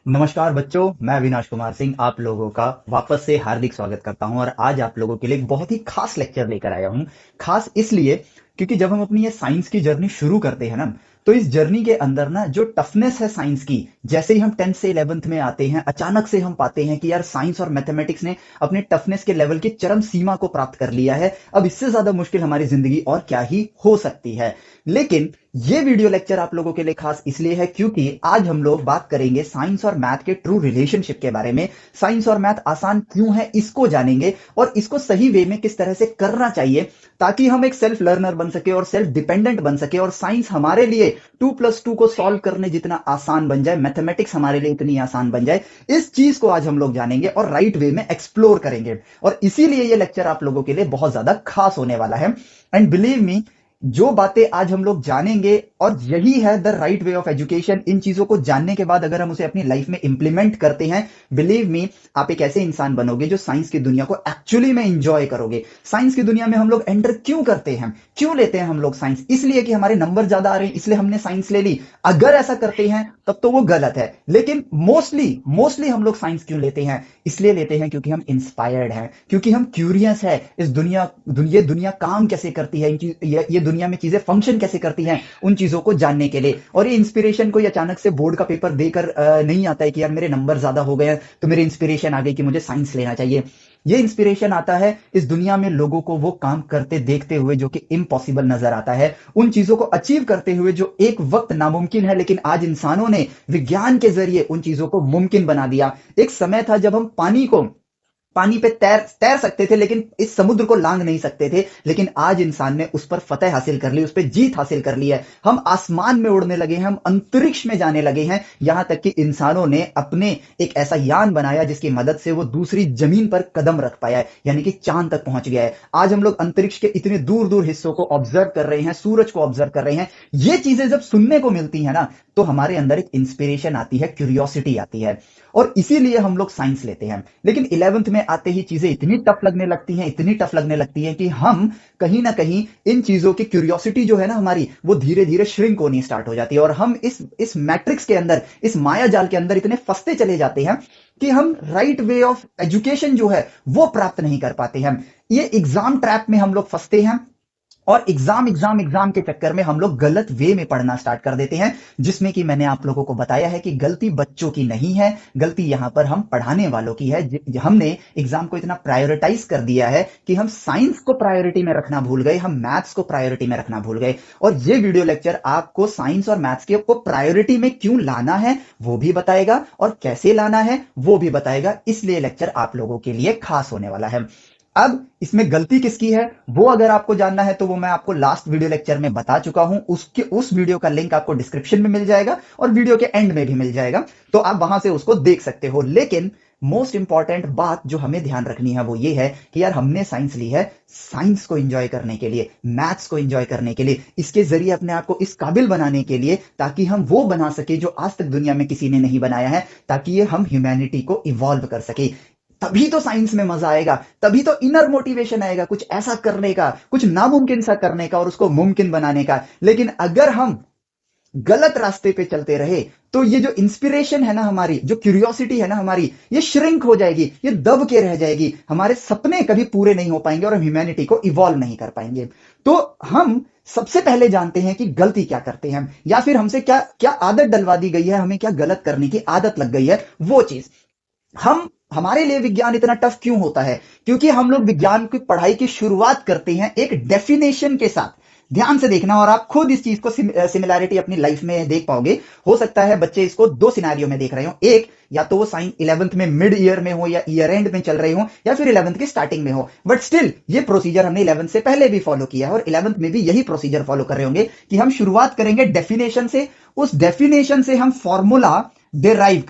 नमस्कार बच्चों, मैं अविनाश कुमार सिंह आप लोगों का वापस से हार्दिक स्वागत करता हूं और आज आप लोगों के लिए एक बहुत ही खास लेक्चर लेकर आया हूं। खास इसलिए क्योंकि जब हम अपनी ये साइंस की जर्नी शुरू करते हैं ना, तो इस जर्नी के अंदर ना जो टफनेस है साइंस की, जैसे ही हम 10th से 11th में आते हैं, अचानक से हम पाते हैं कि यार साइंस और मैथमेटिक्स ने अपने टफनेस के लेवल की चरम सीमा को प्राप्त कर लिया है। अब इससे ज्यादा मुश्किल हमारी जिंदगी और क्या ही हो सकती है। लेकिन ये वीडियो लेक्चर आप लोगों के लिए खास इसलिए है क्योंकि आज हम लोग बात करेंगे साइंस और मैथ के ट्रू रिलेशनशिप के बारे में। साइंस और मैथ आसान क्यों है इसको जानेंगे और इसको सही वे में किस तरह से करना चाहिए, ताकि हम एक सेल्फ लर्नर बन सके और सेल्फ डिपेंडेंट बन सके और साइंस हमारे लिए 2+2 को सॉल्व करने जितना आसान बन जाए, मैथमेटिक्स हमारे लिए इतनी आसान बन जाए। इस चीज को आज हम लोग जानेंगे और राइट वे में एक्सप्लोर करेंगे और इसीलिए ये लेक्चर आप लोगों के लिए बहुत ज्यादा खास होने वाला है। एंड बिलीव मी, जो बातें आज हम लोग जानेंगे और यही है the right way of education. इन चीजों को जानने के बाद अगर हम उसे अपनी लाइफ में इंप्लीमेंट करते हैं, बिलीव मी, आप एक ऐसे इंसान बनोगे जो साइंस की दुनिया को एक्चुअली में इंजॉय करोगे। साइंस की दुनिया में हम लोग एंटर क्यों करते हैं, क्यों लेते हैं हम लोग साइंस? इसलिए कि हमारे नंबर ज्यादा आ रहे हैं इसलिए हमने साइंस ले ली। अगर ऐसा करते हैं तब तो वो गलत है, लेकिन मोस्टली मोस्टली हम लोग साइंस क्यों लेते हैं? इसलिए लेते हैं क्योंकि हम इंस्पायर्ड हैं, क्योंकि हम क्यूरियस है। इस दुनिया काम कैसे करती है, ये दुनिया में चीजें फंक्शन कैसे करती हैं, उन चीजों को जानने के लिए। और ये इंस्पिरेशन कोई अचानक से बोर्ड का पेपर देकर नहीं आता है कि यार मेरे नंबर ज्यादा हो गए हैं तो मेरी इंस्पिरेशन आ गई कि मुझे साइंस लेना चाहिए। ये इंस्पिरेशन आता है इस दुनिया में लोगों को वो काम करते देखते हुए जो कि इम्पॉसिबल नजर आता है, उन चीजों को अचीव करते हुए जो एक वक्त नामुमकिन है, लेकिन आज इंसानों ने विज्ञान के जरिए उन चीजों को मुमकिन बना दिया। एक समय था जब हम पानी पे तैर तैर सकते थे लेकिन इस समुद्र को लांग नहीं सकते थे, लेकिन आज इंसान ने उस पर फतेह हासिल कर ली, उस पर जीत हासिल कर ली है। हम आसमान में उड़ने लगे हैं, हम अंतरिक्ष में जाने लगे हैं, यहां तक कि इंसानों ने अपने एक ऐसा यान बनाया जिसकी मदद से वो दूसरी जमीन पर कदम रख पाया है, यानी कि चांद तक पहुंच गया है। आज हम लोग अंतरिक्ष के इतने दूर दूर हिस्सों को ऑब्जर्व कर रहे हैं, सूरज को ऑब्जर्व कर रहे हैं। ये चीजें जब सुनने को मिलती है ना, तो हमारे अंदर एक इंस्पिरेशन आती है, क्यूरियोसिटी आती है, और इसीलिए हम लोग साइंस लेते हैं। लेकिन 11th में आते ही चीजें इतनी टफ लगने लगती हैं, इतनी टफ लगने लगती हैं कि हम कहीं ना कहीं इन चीजों की क्यूरियोसिटी जो है ना हमारी, वो धीरे धीरे श्रिंक होनी स्टार्ट हो जाती है और हम इस मैट्रिक्स के अंदर, इस माया जाल के अंदर इतने फंसते चले जाते हैं कि हम राइट वे ऑफ एजुकेशन जो है वो प्राप्त नहीं कर पाते हैं। ये एग्जाम ट्रैप में हम लोग फंसते हैं और एग्जाम एग्जाम एग्जाम के चक्कर में हम लोग गलत वे में पढ़ना स्टार्ट कर देते हैं, जिसमें कि मैंने आप लोगों को बताया है कि गलती बच्चों की नहीं है, गलती यहां पर हम पढ़ाने वालों की है। हमने एग्जाम को इतना प्रायोरिटाइज कर दिया है कि हम साइंस को प्रायोरिटी में रखना भूल गए, हम मैथ्स को प्रायोरिटी में रखना भूल गए। और ये वीडियो लेक्चर आपको साइंस और मैथ्स के को प्रायोरिटी में क्यों लाना है वो भी बताएगा और कैसे लाना है वो भी बताएगा। इसलिए लेक्चर आप लोगों के लिए खास होने वाला है। अब इसमें गलती किसकी है वो अगर आपको जानना है तो वो मैं आपको लास्ट वीडियो लेक्चर में बता चुका हूं, उस वीडियो का लिंक आपको डिस्क्रिप्शन में मिल जाएगा और वीडियो के एंड में भी मिल जाएगा, तो आप वहां से उसको देख सकते हो। लेकिन मोस्ट इंपॉर्टेंट बात जो हमें ध्यान रखनी है वो ये है कि यार हमने साइंस ली है साइंस को एंजॉय करने के लिए, मैथ्स को एंजॉय करने के लिए, इसके जरिए अपने आप को इस काबिल बनाने के लिए ताकि हम वो बना सके जो आज तक दुनिया में किसी ने नहीं बनाया है, ताकि ये हम ह्यूमैनिटी को इवॉल्व कर सके। तभी तो साइंस में मजा आएगा, तभी तो इनर मोटिवेशन आएगा कुछ ऐसा करने का, कुछ नामुमकिन सा करने का और उसको मुमकिन बनाने का। लेकिन अगर हम गलत रास्ते पे चलते रहे तो ये जो इंस्पिरेशन है ना हमारी, जो क्यूरियोसिटी है ना हमारी, ये श्रिंक हो जाएगी, ये दब के रह जाएगी, हमारे सपने कभी पूरे नहीं हो पाएंगे और हम ह्यूमैनिटी को इवॉल्व नहीं कर पाएंगे। तो हम सबसे पहले जानते हैं कि गलती क्या करते हैं, या फिर हमसे क्या क्या आदत डलवा दी गई है, हमें क्या गलत करने की आदत लग गई है, वो चीज। हमारे लिए विज्ञान इतना टफ क्यों होता है? क्योंकि हम लोग विज्ञान की पढ़ाई की शुरुआत करते हैं एक डेफिनेशन के साथ। ध्यान से देखना और आप खुद इस चीज को सिमिलैरिटी अपनी लाइफ में देख पाओगे। हो सकता है बच्चे इसको दो सिनेरियो में देख रहे हो, एक या तो वो साइन 11th में मिड ईयर में हो या ईयर एंड में चल रहे हो या फिर 11th की स्टार्टिंग में हो, बट स्टिल ये प्रोसीजर हमने 11th से पहले भी फॉलो किया है और 11th में भी यही प्रोसीजर फॉलो कर रहे होंगे कि हम शुरुआत करेंगे डेफिनेशन से, उस डेफिनेशन से हम फॉर्मूला डिराइव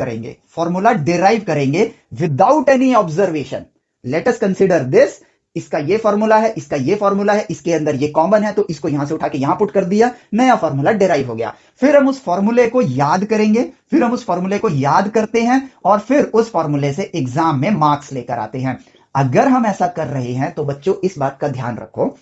करेंगे without any observation. Let us consider this, इसका ये फॉर्मूला है, इसका ये फॉर्मूला है, इसके अंदर ये कॉमन है तो इसको यहां से उठा के यहां पुट कर दिया, नया फॉर्मूला डिराइव हो गया। फिर हम उस फॉर्मूले को याद करेंगे, फिर हम उस फॉर्मूले को याद करते हैं और फिर उस फॉर्मूले से एग्जाम में मार्क्स लेकर आते हैं। अगर हम ऐसा कर रहे हैं तो बच्चों इस बात का ध्यान रखो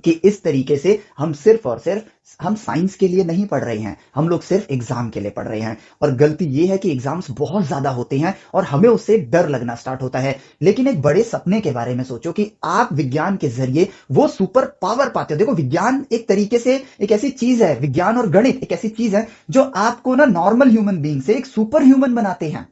कि इस तरीके से हम सिर्फ और सिर्फ हम साइंस के लिए नहीं पढ़ रहे हैं, हम लोग सिर्फ एग्जाम के लिए पढ़ रहे हैं। और गलती ये है कि एग्जाम्स बहुत ज्यादा होते हैं और हमें उससे डर लगना स्टार्ट होता है। लेकिन एक बड़े सपने के बारे में सोचो कि आप विज्ञान के जरिए वो सुपर पावर पाते हो। देखो, विज्ञान एक तरीके से एक ऐसी चीज है, विज्ञान और गणित एक ऐसी चीज है जो आपको ना नॉर्मल ह्यूमन बीइंग से एक सुपर ह्यूमन बनाते हैं।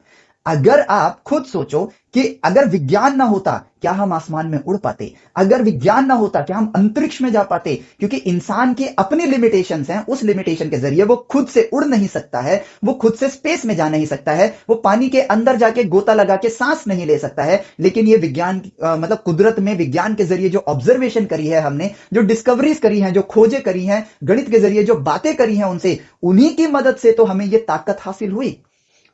अगर आप खुद सोचो कि अगर विज्ञान ना होता क्या हम आसमान में उड़ पाते, अगर विज्ञान ना होता क्या हम अंतरिक्ष में जा पाते, क्योंकि इंसान के अपने लिमिटेशंस हैं, उस लिमिटेशन के जरिए वो खुद से उड़ नहीं सकता है, वो खुद से स्पेस में जा नहीं सकता है, वो पानी के अंदर जाके गोता लगा के सांस नहीं ले सकता है। लेकिन ये विज्ञान मतलब कुदरत में विज्ञान के जरिए जो ऑब्जर्वेशन करी है हमने, जो डिस्कवरीज करी हैं, जो खोजें करी हैं, गणित के जरिए जो बातें करी हैं, उनसे उन्हीं की मदद से तो हमें ये ताकत हासिल हुई।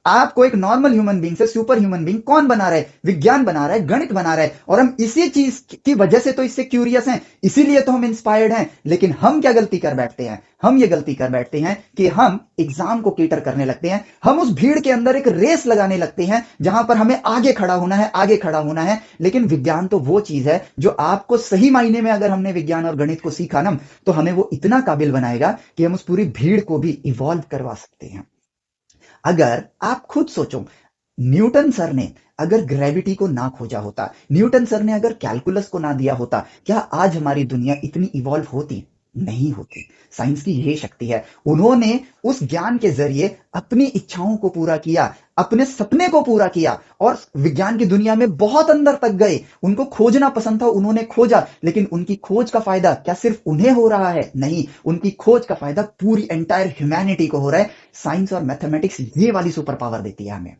आपको एक नॉर्मल ह्यूमन बीइंग से सुपर ह्यूमन बीइंग कौन बना रहा है? विज्ञान बना रहा है, गणित बना रहा है। और हम इसी चीज की वजह से तो इससे क्यूरियस हैं, इसीलिए तो हम इंस्पायर्ड हैं। लेकिन हम क्या गलती कर बैठते हैं? हम ये गलती कर बैठते हैं कि हम एग्जाम को केटर करने लगते हैं, हम उस भीड़ के अंदर एक रेस लगाने लगते हैं जहां पर हमें आगे खड़ा होना है, आगे खड़ा होना है। लेकिन विज्ञान तो वो चीज है जो आपको सही मायने में, अगर हमने विज्ञान और गणित को सीखा ना, तो हमें वो इतना काबिल बनाएगा कि हम उस पूरी भीड़ को भी इवॉल्व करवा सकते हैं। अगर आप खुद सोचो, न्यूटन सर ने अगर ग्रेविटी को ना खोजा होता, न्यूटन सर ने अगर कैलकुलस को ना दिया होता, क्या आज हमारी दुनिया इतनी इवॉल्व होती? नहीं होती। साइंस की यही शक्ति है, उन्होंने उस ज्ञान के जरिए अपनी इच्छाओं को पूरा किया, अपने सपने को पूरा किया और विज्ञान की दुनिया में बहुत अंदर तक गए। उनको खोजना पसंद था, उन्होंने खोजा। लेकिन उनकी खोज का फायदा क्या सिर्फ उन्हें हो रहा है? नहीं, उनकी खोज का फायदा पूरी एंटायर ह्यूमैनिटी को हो रहा है। साइंस और मैथमेटिक्स ये वाली सुपर पावर देती है हमें।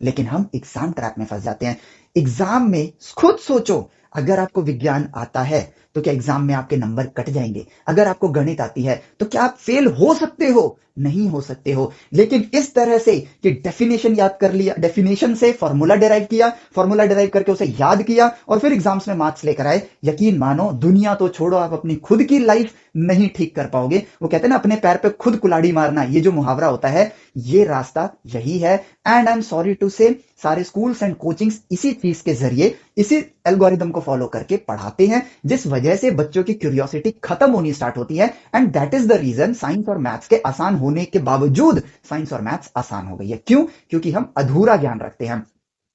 लेकिन हम एग्जाम ट्रैप में फंस जाते हैं। एग्जाम में खुद सोचो, अगर आपको विज्ञान आता है तो क्या एग्जाम में आपके नंबर कट जाएंगे? अगर आपको गणित आती है तो क्या आप फेल हो सकते हो? नहीं हो सकते हो। लेकिन इस तरह से कि डेफिनेशन याद कर लिया, डेफिनेशन से फॉर्मूला डिराइव किया, फॉर्मूला डिराइव करके उसे याद किया और फिर एग्जाम्स में मार्क्स लेकर आए, यकीन मानो दुनिया तो छोड़ो, आप अपनी खुद की लाइफ नहीं ठीक कर पाओगे। वो कहते हैं ना, अपने पैर पे खुद कुल्हाड़ी मारना, ये जो मुहावरा होता है, ये रास्ता यही है। And I am sorry to say, सारे स्कूल्स एंड कोचिंग्स इसी चीज के जरिए, इसी एल्गोरिदम को फॉलो करके पढ़ाते हैं, जिस वजह से बच्चों की क्यूरियोसिटी खत्म होनी स्टार्ट होती है। And that is the reason science और मैथ्स के आसान होने के बावजूद साइंस और मैथ्स आसान हो गई है। क्यों? क्योंकि हम अधूरा ज्ञान रखते हैं।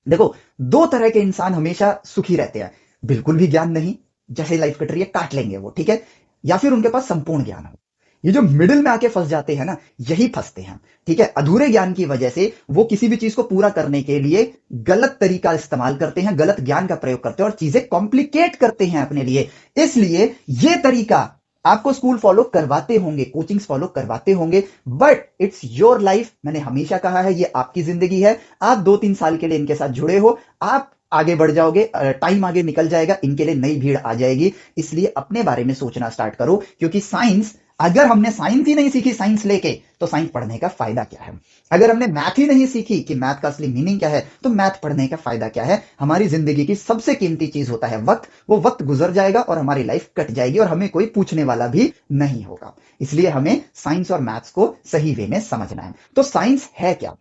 देखो, दो तरह के इंसान हमेशा सुखी रहते हैं, बिल्कुल भी ज्ञान नहीं, जैसे लाइफ कट रही है काट लेंगे वो, ठीक है, या फिर उनके पास संपूर्ण ज्ञान हो। ये जो मिडिल में आके फंस जाते हैं ना, यही फंसते हैं, ठीक है। अधूरे ज्ञान की वजह से वो किसी भी चीज को पूरा करने के लिए गलत तरीका इस्तेमाल करते हैं, गलत ज्ञान का प्रयोग करते हैं और चीजें कॉम्प्लिकेट करते हैं अपने लिए। इसलिए ये तरीका आपको स्कूल फॉलो करवाते होंगे, कोचिंग्स फॉलो करवाते होंगे, बट इट्स योर लाइफ। मैंने हमेशा कहा है, ये आपकी जिंदगी है। आप 2-3 साल के लिए इनके साथ जुड़े हो, आप आगे बढ़ जाओगे, टाइम आगे निकल जाएगा, इनके लिए नई भीड़ आ जाएगी। इसलिए अपने बारे में सोचना स्टार्ट करो, क्योंकि साइंस, अगर हमने साइंस ही नहीं सीखी साइंस लेके, तो साइंस पढ़ने का फायदा क्या है? अगर हमने मैथ ही नहीं सीखी कि मैथ का असली मीनिंग क्या है, तो मैथ पढ़ने का फायदा क्या है? हमारी जिंदगी की सबसे कीमती चीज होता है वक्त, वो वक्त गुजर जाएगा और हमारी लाइफ कट जाएगी और हमें कोई पूछने वाला भी नहीं होगा। इसलिए हमें साइंस और मैथ्स को सही वे में समझना है। तो साइंस है क्या?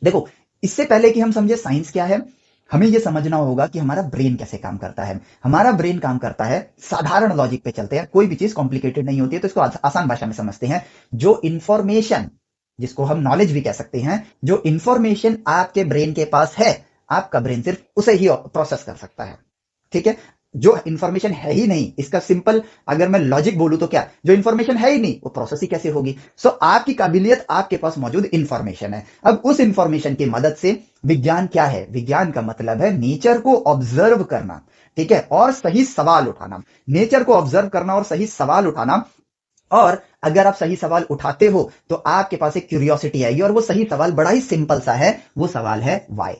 देखो, इससे पहले कि हम समझे साइंस क्या है, हमें यह समझना होगा कि हमारा ब्रेन कैसे काम करता है। हमारा ब्रेन काम करता है, साधारण लॉजिक पे चलते हैं, कोई भी चीज कॉम्प्लिकेटेड नहीं होती है, तो इसको आसान भाषा में समझते हैं। जो इंफॉर्मेशन, जिसको हम नॉलेज भी कह सकते हैं, जो इंफॉर्मेशन आपके ब्रेन के पास है, आपका ब्रेन सिर्फ उसे ही प्रोसेस कर सकता है, ठीक है। जो इंफॉर्मेशन है ही नहीं, इसका सिंपल अगर मैं लॉजिक बोलूं तो क्या, जो इंफॉर्मेशन है ही नहीं वो प्रोसेस ही कैसे होगी? सो आपकी काबिलियत, आपके पास मौजूद इंफॉर्मेशन है। अब उस इंफॉर्मेशन की मदद से विज्ञान क्या है? विज्ञान का मतलब है नेचर को ऑब्जर्व करना, ठीक है, और सही सवाल उठाना। नेचर को ऑब्जर्व करना और सही सवाल उठाना। और अगर आप सही सवाल उठाते हो तो आपके पास एक क्यूरियोसिटी आएगी, और वो सही सवाल बड़ा ही सिंपल सा है, वो सवाल है वाई,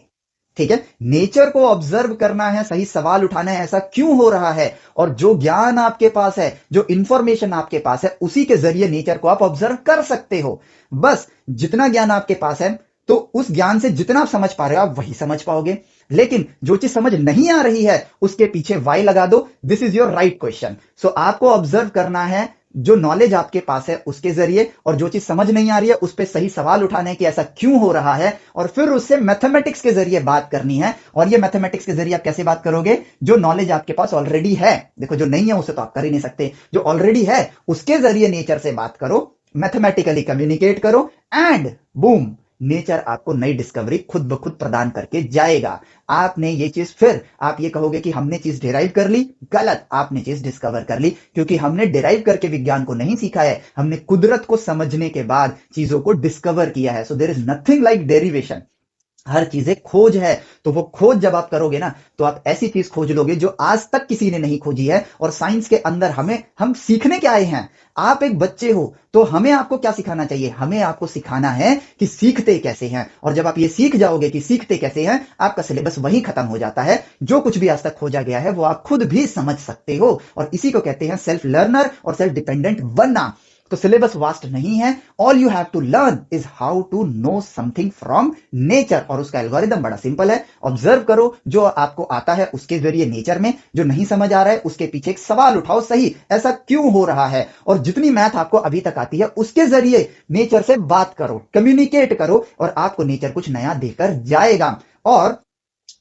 ठीक है। नेचर को ऑब्जर्व करना है, सही सवाल उठाना है, ऐसा क्यों हो रहा है। और जो ज्ञान आपके पास है, जो इंफॉर्मेशन आपके पास है, उसी के जरिए नेचर को आप ऑब्जर्व कर सकते हो। बस जितना ज्ञान आपके पास है, तो उस ज्ञान से जितना आप समझ पा रहे हो, आप वही समझ पाओगे। लेकिन जो चीज समझ नहीं आ रही है, उसके पीछे वाई लगा दो, this is your right question. So आपको ऑब्जर्व करना है जो नॉलेज आपके पास है उसके जरिए, और जो चीज समझ नहीं आ रही है उस पर सही सवाल उठाने कि ऐसा क्यों हो रहा है, और फिर उससे मैथमेटिक्स के जरिए बात करनी है। और ये मैथमेटिक्स के जरिए आप कैसे बात करोगे? जो नॉलेज आपके पास ऑलरेडी है, देखो जो नहीं है उसे तो आप कर ही नहीं सकते, जो ऑलरेडी है उसके जरिए नेचर से बात करो, मैथमेटिकली कम्युनिकेट करो, एंड बूम, नेचर आपको नई डिस्कवरी खुद ब खुद प्रदान करके जाएगा। आपने ये चीज, फिर आप ये कहोगे कि हमने चीज डिराइव कर ली, गलत, आपने चीज डिस्कवर कर ली, क्योंकि हमने डिराइव करके विज्ञान को नहीं सीखा है, हमने कुदरत को समझने के बाद चीजों को डिस्कवर किया है। So there is nothing like derivation. हर चीज एक खोज है। तो वो खोज जब आप करोगे ना, तो आप ऐसी चीज खोज लोगे जो आज तक किसी ने नहीं खोजी है। और साइंस के अंदर हम सीखने क्या आए हैं? आप एक बच्चे हो, तो हमें आपको क्या सिखाना चाहिए? हमें आपको सिखाना है कि सीखते कैसे हैं। और जब आप ये सीख जाओगे कि सीखते कैसे हैं, आपका सिलेबस वही खत्म हो जाता है। जो कुछ भी आज तक खोजा गया है वो आप खुद भी समझ सकते हो, और इसी को कहते हैं सेल्फ लर्नर और सेल्फ डिपेंडेंट बनना। तो सिलेबस वास्ट नहीं है। All you have to learn is how to know something from nature. और उसका एल्गोरिदम बड़ा सिंपल है। ऑब्जर्व करो जो आपको आता है उसके जरिए नेचर में, जो नहीं समझ आ रहा है उसके पीछे एक सवाल उठाओ, सही ऐसा क्यों हो रहा है। और जितनी मैथ आपको अभी तक आती है उसके जरिए नेचर से बात करो, कम्युनिकेट करो, और आपको नेचर कुछ नया देकर जाएगा। और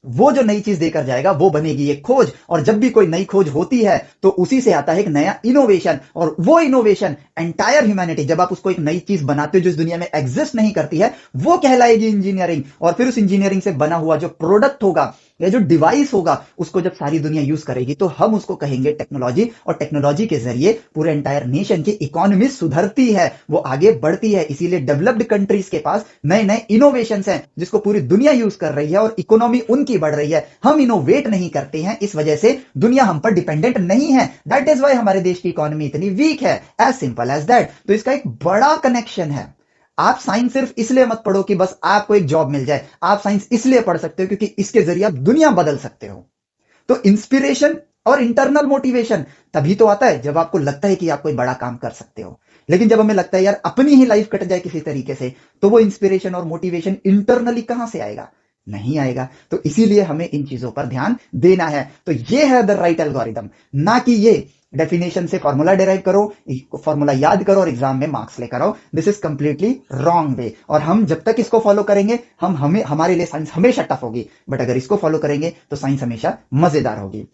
वो जो नई चीज देकर जाएगा वो बनेगी एक खोज। और जब भी कोई नई खोज होती है तो उसी से आता है एक नया इनोवेशन, और वो इनोवेशन एंटायर ह्यूमैनिटी, जब आप उसको एक नई चीज बनाते हो जो इस दुनिया में एग्जिस्ट नहीं करती है, वो कहलाएगी इंजीनियरिंग। और फिर उस इंजीनियरिंग से बना हुआ जो प्रोडक्ट होगा या जो डिवाइस होगा, उसको जब सारी दुनिया यूज करेगी तो हम उसको कहेंगे टेक्नोलॉजी। और टेक्नोलॉजी के जरिए पूरे एंटायर नेशन की इकोनॉमी सुधरती है, वो आगे बढ़ती है। इसीलिए डेवलप्ड कंट्रीज के पास नए नए इनोवेशन हैं जिसको पूरी दुनिया यूज कर रही है, और इकोनॉमी उनकी बढ़ रही है। हम इनोवेट नहीं करते हैं, इस वजह से दुनिया हम पर डिपेंडेंट नहीं है। दैट इज वाई हमारे देश की इकोनॉमी इतनी वीक है। As simple as that. तो इसका एक बड़ा कनेक्शन है। आप साइंस सिर्फ इसलिए मत पढ़ो कि बस आपको एक जॉब मिल जाए। आप साइंस इसलिए पढ़ सकते हो क्योंकि इसके जरिए आप दुनिया बदल सकते हो। तो इंस्पिरेशन और इंटरनल मोटिवेशन तभी तो आता है जब आपको लगता है कि आप कोई बड़ा काम कर सकते हो। लेकिन जब हमें लगता है यार अपनी ही लाइफ कट जाए किसी तरीके से, तो वो इंस्पिरेशन और मोटिवेशन इंटरनली कहां से आएगा? नहीं आएगा। तो इसीलिए हमें इन चीजों पर ध्यान देना है। तो ये है द राइट एल्गोरिदम, ना कि ये डेफिनेशन से फॉर्मूला डिराइव करो, फॉर्मूला याद करो और एग्जाम में मार्क्स लेकर आओ। This is completely wrong way. और हम जब तक इसको फॉलो करेंगे हमारे लिए साइंस हमेशा टफ होगी, बट अगर इसको फॉलो करेंगे तो साइंस हमेशा मजेदार होगी।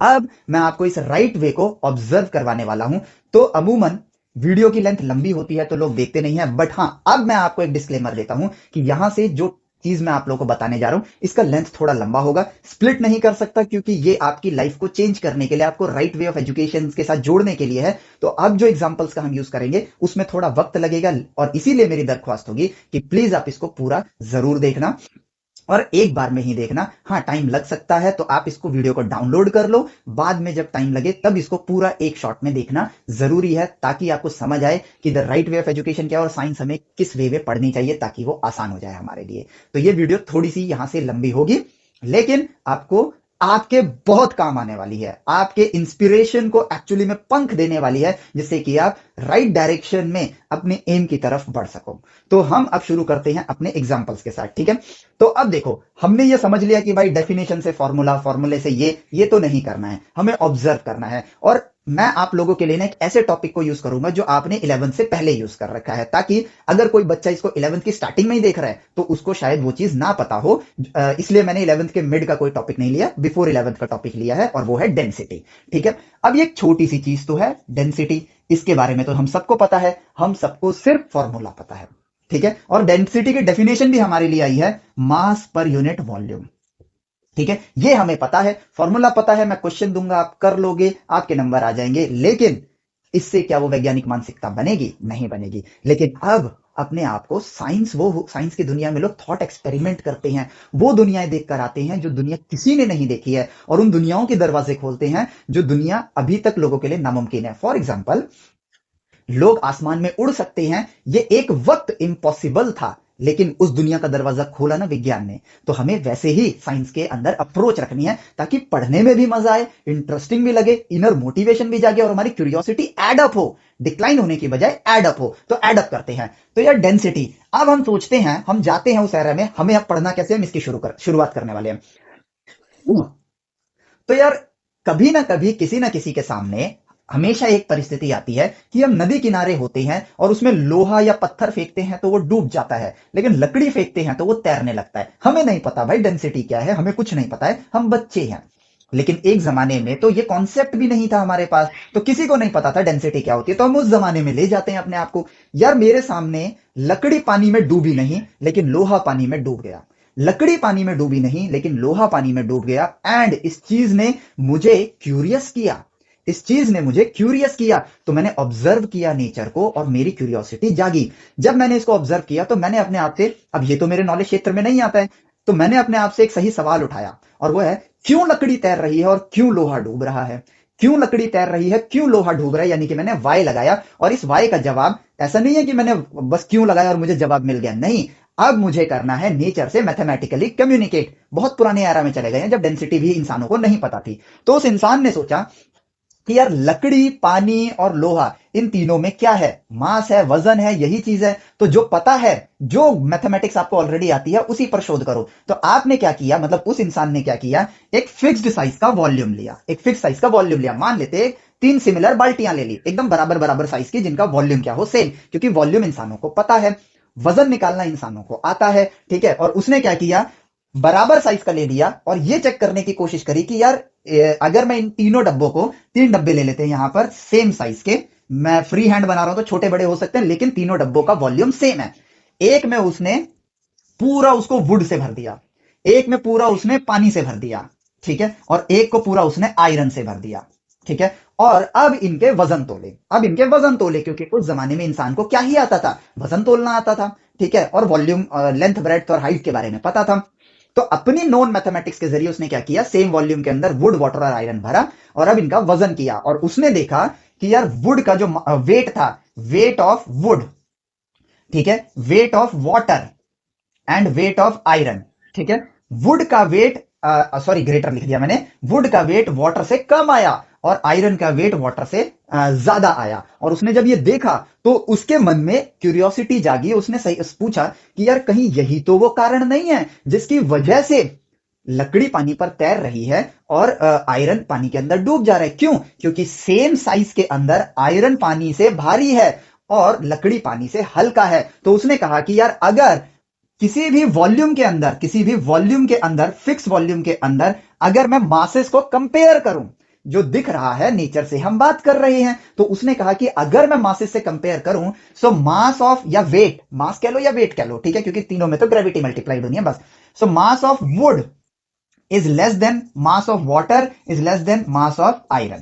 अब मैं आपको इस राइट वे को ऑब्जर्व करवाने वाला हूं। तो अमूमन वीडियो की लेंथ लंबी होती है तो लोग देखते नहीं है, बट हां अब मैं आपको एक डिस्क्लेमर देता हूं कि यहां से जो चीज मैं आप लोगों को बताने जा रहा हूं इसका लेंथ थोड़ा लंबा होगा, स्प्लिट नहीं कर सकता, क्योंकि ये आपकी लाइफ को चेंज करने के लिए, आपको राइट वे ऑफ एजुकेशन के साथ जोड़ने के लिए है। तो अब जो एग्जांपल्स का हम यूज करेंगे उसमें थोड़ा वक्त लगेगा, और इसीलिए मेरी दरख्वास्त होगी कि प्लीज आप इसको पूरा जरूर देखना, और एक बार में ही देखना। हाँ टाइम लग सकता है तो आप इसको वीडियो को डाउनलोड कर लो, बाद में जब टाइम लगे तब इसको पूरा एक शॉट में देखना जरूरी है, ताकि आपको समझ आए कि the right way of education क्या है और साइंस हमें किस वे में पढ़नी चाहिए, ताकि वो आसान हो जाए हमारे लिए। तो ये वीडियो थोड़ी सी यहां से लंबी होगी, लेकिन आपको आपके बहुत काम आने वाली है, आपके इंस्पिरेशन को एक्चुअली में पंख देने वाली है, जिससे कि आप राइट डायरेक्शन में अपने एम की तरफ बढ़ सको। तो हम अब शुरू करते हैं अपने एग्जांपल्स के साथ, ठीक है। तो अब देखो, हमने ये समझ लिया कि भाई डेफिनेशन से फॉर्मूला, फॉर्मूले से ये तो नहीं करना है, हमें ऑब्जर्व करना है। और मैं आप लोगों के लिए ना एक ऐसे टॉपिक को यूज करूंगा जो आपने 11th से पहले यूज कर रखा है, ताकि अगर कोई बच्चा इसको 11th की स्टार्टिंग में ही देख रहा है तो उसको शायद वो चीज ना पता हो। इसलिए मैंने 11th के मिड का कोई टॉपिक नहीं लिया, बिफोर 11th का टॉपिक लिया है, और वो है डेंसिटी। ठीक है। अब ये एक छोटी सी चीज तो है डेंसिटी, इसके बारे में तो हम सबको पता है, हम सबको सिर्फ फॉर्मूला पता है, ठीक है। और डेंसिटी की डेफिनेशन भी हमारे लिए आई है, मास पर यूनिट वॉल्यूम, ठीक है। ये हमें पता है, फॉर्मूला पता है, मैं क्वेश्चन दूंगा आप कर लोगे, आपके नंबर आ जाएंगे। लेकिन इससे क्या वो वैज्ञानिक मानसिकता बनेगी? नहीं बनेगी। लेकिन अब अपने आप को साइंस की दुनिया में लोग थॉट एक्सपेरिमेंट करते हैं, वो दुनियाएं देखकर आते हैं जो दुनिया किसी ने नहीं देखी है, और उन दुनियाओं के दरवाजे खोलते हैं जो दुनिया अभी तक लोगों के लिए नामुमकिन है। फॉर एग्जाम्पल, लोग आसमान में उड़ सकते हैं, ये एक वक्त इम्पॉसिबल था, लेकिन उस दुनिया का दरवाजा खोला ना विज्ञान ने। तो हमें वैसे ही साइंस के अंदर अप्रोच रखनी है, ताकि पढ़ने में भी मजा आए, इंटरेस्टिंग भी लगे, इनर मोटिवेशन भी जागे, और हमारी क्यूरियोसिटी एड अप हो, डिक्लाइन होने की बजाय एड अप हो। तो एड अप करते हैं। तो यार डेंसिटी, अब हम सोचते हैं, हम जाते हैं उस एरा में, हमें अब पढ़ना कैसे, हम इसकी शुरुआत करने वाले हैं। तो यार कभी ना कभी किसी ना किसी के सामने हमेशा एक परिस्थिति आती है कि हम नदी किनारे होते हैं और उसमें लोहा या पत्थर फेंकते हैं तो वो डूब जाता है, लेकिन लकड़ी फेंकते हैं तो वो तैरने लगता है। हमें नहीं पता भाई डेंसिटी क्या है, हमें कुछ नहीं पता है, हम बच्चे हैं। लेकिन एक जमाने में तो ये कॉन्सेप्ट भी नहीं था हमारे पास, तो किसी को नहीं पता था डेंसिटी क्या होती है, तो हम उस जमाने में ले जाते हैं अपने आप को। यार मेरे सामने लकड़ी पानी में डूबी नहीं लेकिन लोहा पानी में डूब गया, लकड़ी पानी में डूबी नहीं लेकिन लोहा पानी में डूब गया, एंड इस चीज ने मुझे क्यूरियस किया, इस चीज ने मुझे क्यूरियस किया। तो मैंने ऑब्जर्व किया नेचर को और मेरी क्यूरियोसिटी जागी। जब मैंने इसको ऑब्जर्व किया तो मैंने अपने आप से, अब ये तो मेरे नॉलेज क्षेत्र में नहीं आता है, तो मैंने अपने आप से एक सही सवाल उठाया, और वो है क्यों लकड़ी तैर रही है और क्यों लोहा डूब रहा है। क्यों लकड़ी तैर रही है, क्यों लोहा डूब रहा है, यानी कि मैंने वाई लगाया, और इस वाई का जवाब ऐसा नहीं है कि मैंने बस क्यों लगाया और मुझे जवाब मिल गया, नहीं। अब मुझे करना है नेचर से मैथमेटिकली कम्युनिकेट। बहुत पुराने एरा में चले गए हैं जब डेंसिटी भी इंसानों को नहीं पता थी। तो उस इंसान ने सोचा कि यार लकड़ी, पानी और लोहा, इन तीनों में क्या है, मास है, वजन है, यही चीज है। तो जो पता है, जो मैथमेटिक्स आपको ऑलरेडी आती है, उसी पर शोध करो। तो आपने क्या किया, मतलब उस इंसान ने क्या किया, एक फिक्स्ड साइज का वॉल्यूम लिया, एक फिक्स साइज का वॉल्यूम लिया। मान लेते तीन सिमिलर बाल्टियां ले ली, एकदम बराबर बराबर साइज की, जिनका वॉल्यूम क्या हो, सेम, क्योंकि वॉल्यूम इंसानों को पता है, वजन निकालना इंसानों को आता है, ठीक है। और उसने क्या किया, बराबर साइज का ले लिया और ये चेक करने की कोशिश करी कि यार अगर मैं इन तीनों डब्बों को, तीन डब्बे ले लेते हैं यहां पर सेम साइज के, मैं फ्री हैंड बना रहा हूं तो छोटे बड़े हो सकते हैं, लेकिन तीनों डब्बों का वॉल्यूम सेम है। एक में उसने पूरा उसको वुड से भर दिया, एक में पूरा उसने पानी से भर दिया, ठीक है, और एक को पूरा उसने आयरन से भर दिया, ठीक है। और अब इनके वजन तोले, अब इनके वजन तोले, क्योंकि उस जमाने में इंसान को क्या ही आता था, वजन तोलना आता था, ठीक है, और वॉल्यूम, लेंथ, ब्रेड्थ और हाइट के बारे में पता था। तो अपनी नॉन मैथमेटिक्स के जरिए उसने क्या किया, सेम वॉल्यूम के अंदर वुड, वाटर और आयरन भरा और अब इनका वजन किया, और उसने देखा कि यार वुड का जो वेट था, वेट ऑफ वुड, ठीक है, weight of water and weight of iron, ठीक है, वुड का वेट, सॉरी ग्रेटर लिख दिया मैंने, वुड का वेट वाटर से कम आया और आयरन का वेट वाटर से ज्यादा आया। और उसने जब ये देखा तो उसके मन में क्यूरियोसिटी जागी, उसने सही पूछा कि यार कहीं यही तो वो कारण नहीं है जिसकी वजह से लकड़ी पानी पर तैर रही है और आयरन पानी के अंदर डूब जा रहा है। क्यों, क्योंकि सेम साइज के अंदर आयरन पानी से भारी है और लकड़ी पानी से हल्का है। तो उसने कहा कि यार अगर किसी भी वॉल्यूम के अंदर, किसी भी वॉल्यूम के अंदर, फिक्स वॉल्यूम के अंदर अगर मैं मासेस को कंपेयर करूं, जो दिख रहा है, नेचर से हम बात कर रहे हैं, तो उसने कहा कि अगर मैं मासेस से कंपेयर करूं, सो मास ऑफ, या वेट, मास कह लो या वेट कह लो, ठीक है, क्योंकि तीनों में तो ग्रेविटी मल्टीप्लाइड होनी है बस। So mass of wood is less than mass of water is less than mass of iron,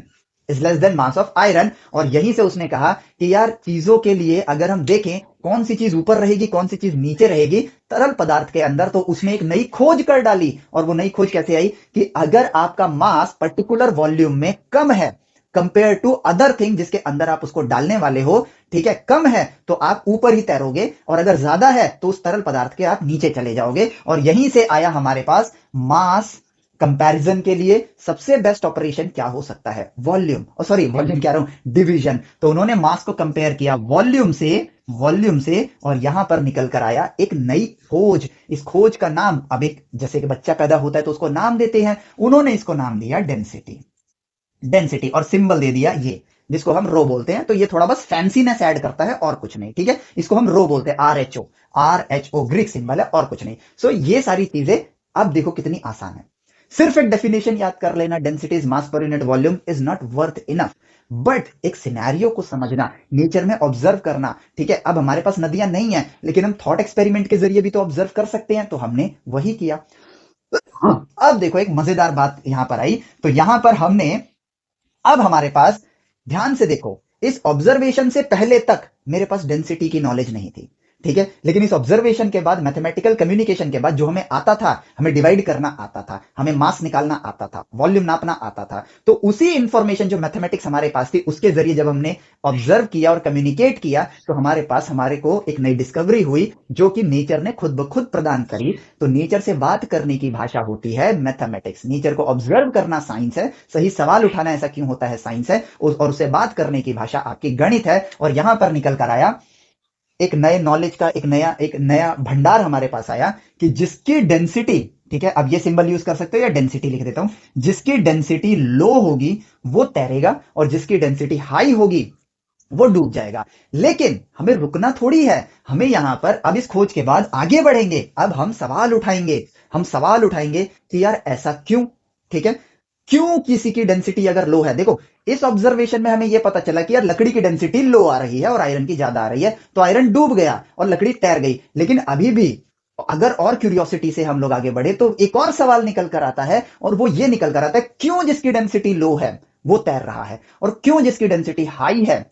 is less than mass of iron। और यहीं से उसने कहा कि यार चीजों के लिए अगर हम देखें कौन सी चीज ऊपर रहेगी कौन सी चीज नीचे रहेगी तरल पदार्थ के अंदर, तो उसने एक नई खोज कर डाली। और वो नई खोज कैसे आई कि अगर आपका मास पर्टिकुलर वॉल्यूम में कम है कंपेयर टू अदर थिंग जिसके अंदर आप उसको डालने वाले हो, ठीक है, कम है तो आप ऊपर ही तैरोगे, और अगर ज्यादा है तो उस तरल पदार्थ के आप नीचे चले जाओगे। और यहीं से आया हमारे पास मास कंपैरिजन के लिए सबसे बेस्ट ऑपरेशन क्या हो सकता है, वॉल्यूम, और सॉरी वॉल्यूम कह रहा हूं, डिवीजन। तो उन्होंने मास को कंपेयर किया वॉल्यूम से, वॉल्यूम से, और यहां पर निकल कर आया एक नई खोज। इस खोज का नाम, अब एक जैसे कि बच्चा पैदा होता है तो उसको नाम देते हैं, उन्होंने इसको नाम दिया डेंसिटी, डेंसिटी, और सिंबल दे दिया ये, जिसको हम रो बोलते हैं। तो ये थोड़ा बस फैंसीनेस ऐड करता है और कुछ नहीं, ठीक है, इसको हम रो बोलते हैं, RHO, RHO ग्रीक सिंबल है और कुछ नहीं। सो ये सारी चीजें अब देखो कितनी आसान है। सिर्फ एक डेफिनेशन याद कर लेना, डेंसिटी इज मास पर unit volume, is not worth enough, but एक सिनेरियो को समझना, नेचर में ऑब्जर्व करना, ठीक है। अब हमारे पास नदियां नहीं है लेकिन हम थॉट एक्सपेरिमेंट के जरिए भी तो ऑब्जर्व कर सकते हैं, तो हमने वही किया। हाँ, अब देखो एक मजेदार बात यहां पर आई। तो यहां पर हमने, अब हमारे पास, ध्यान से देखो, इस ऑब्जर्वेशन से पहले तक मेरे पास डेंसिटी की नॉलेज नहीं थी, ठीक है, लेकिन इस ऑब्जर्वेशन के बाद, मैथमेटिकल कम्युनिकेशन के बाद, जो हमें आता था, हमें डिवाइड करना आता था, हमें मास निकालना आता था, वॉल्यूम नापना आता था, तो उसी इंफॉर्मेशन जो मैथमेटिक्स हमारे पास थी उसके जरिए जब हमने ऑब्जर्व किया और कम्युनिकेट किया, तो हमारे पास, हमारे को एक नई डिस्कवरी हुई जो कि नेचर ने खुद ब खुद प्रदान करी। तो नेचर से बात करने की भाषा होती है मैथमेटिक्स, नेचर को ऑब्जर्व करना साइंस है, सही सवाल उठाना ऐसा क्यों होता है साइंस है, और उसे बात करने की भाषा आपकी गणित है। और यहां पर निकल कर आया एक नए नॉलेज का एक नया भंडार हमारे पास आया कि जिसकी डेंसिटी, ठीक है, अब ये सिंबल यूज कर सकते हो या डेंसिटी लिख देता हूं। जिसकी डेंसिटी लो होगी वो तैरेगा और जिसकी डेंसिटी हाई होगी वो डूब जाएगा। लेकिन हमें रुकना थोड़ी है, हमें यहां पर अब इस खोज के बाद आगे बढ़ेंगे। अब हम सवाल उठाएंगे, हम सवाल उठाएंगे कि यार ऐसा क्यों। ठीक है, क्यों किसी की डेंसिटी अगर लो है, देखो इस ऑब्जर्वेशन में हमें यह पता चला कि यार लकड़ी की डेंसिटी लो आ रही है और आयरन की ज्यादा आ रही है, तो आयरन डूब गया और लकड़ी तैर गई। लेकिन अभी भी अगर और क्यूरियोसिटी से हम लोग आगे बढ़े तो एक और सवाल निकल कर आता है, और वो ये निकल कर आता है क्यों जिसकी डेंसिटी लो है वो तैर रहा है और क्यों जिसकी डेंसिटी हाई है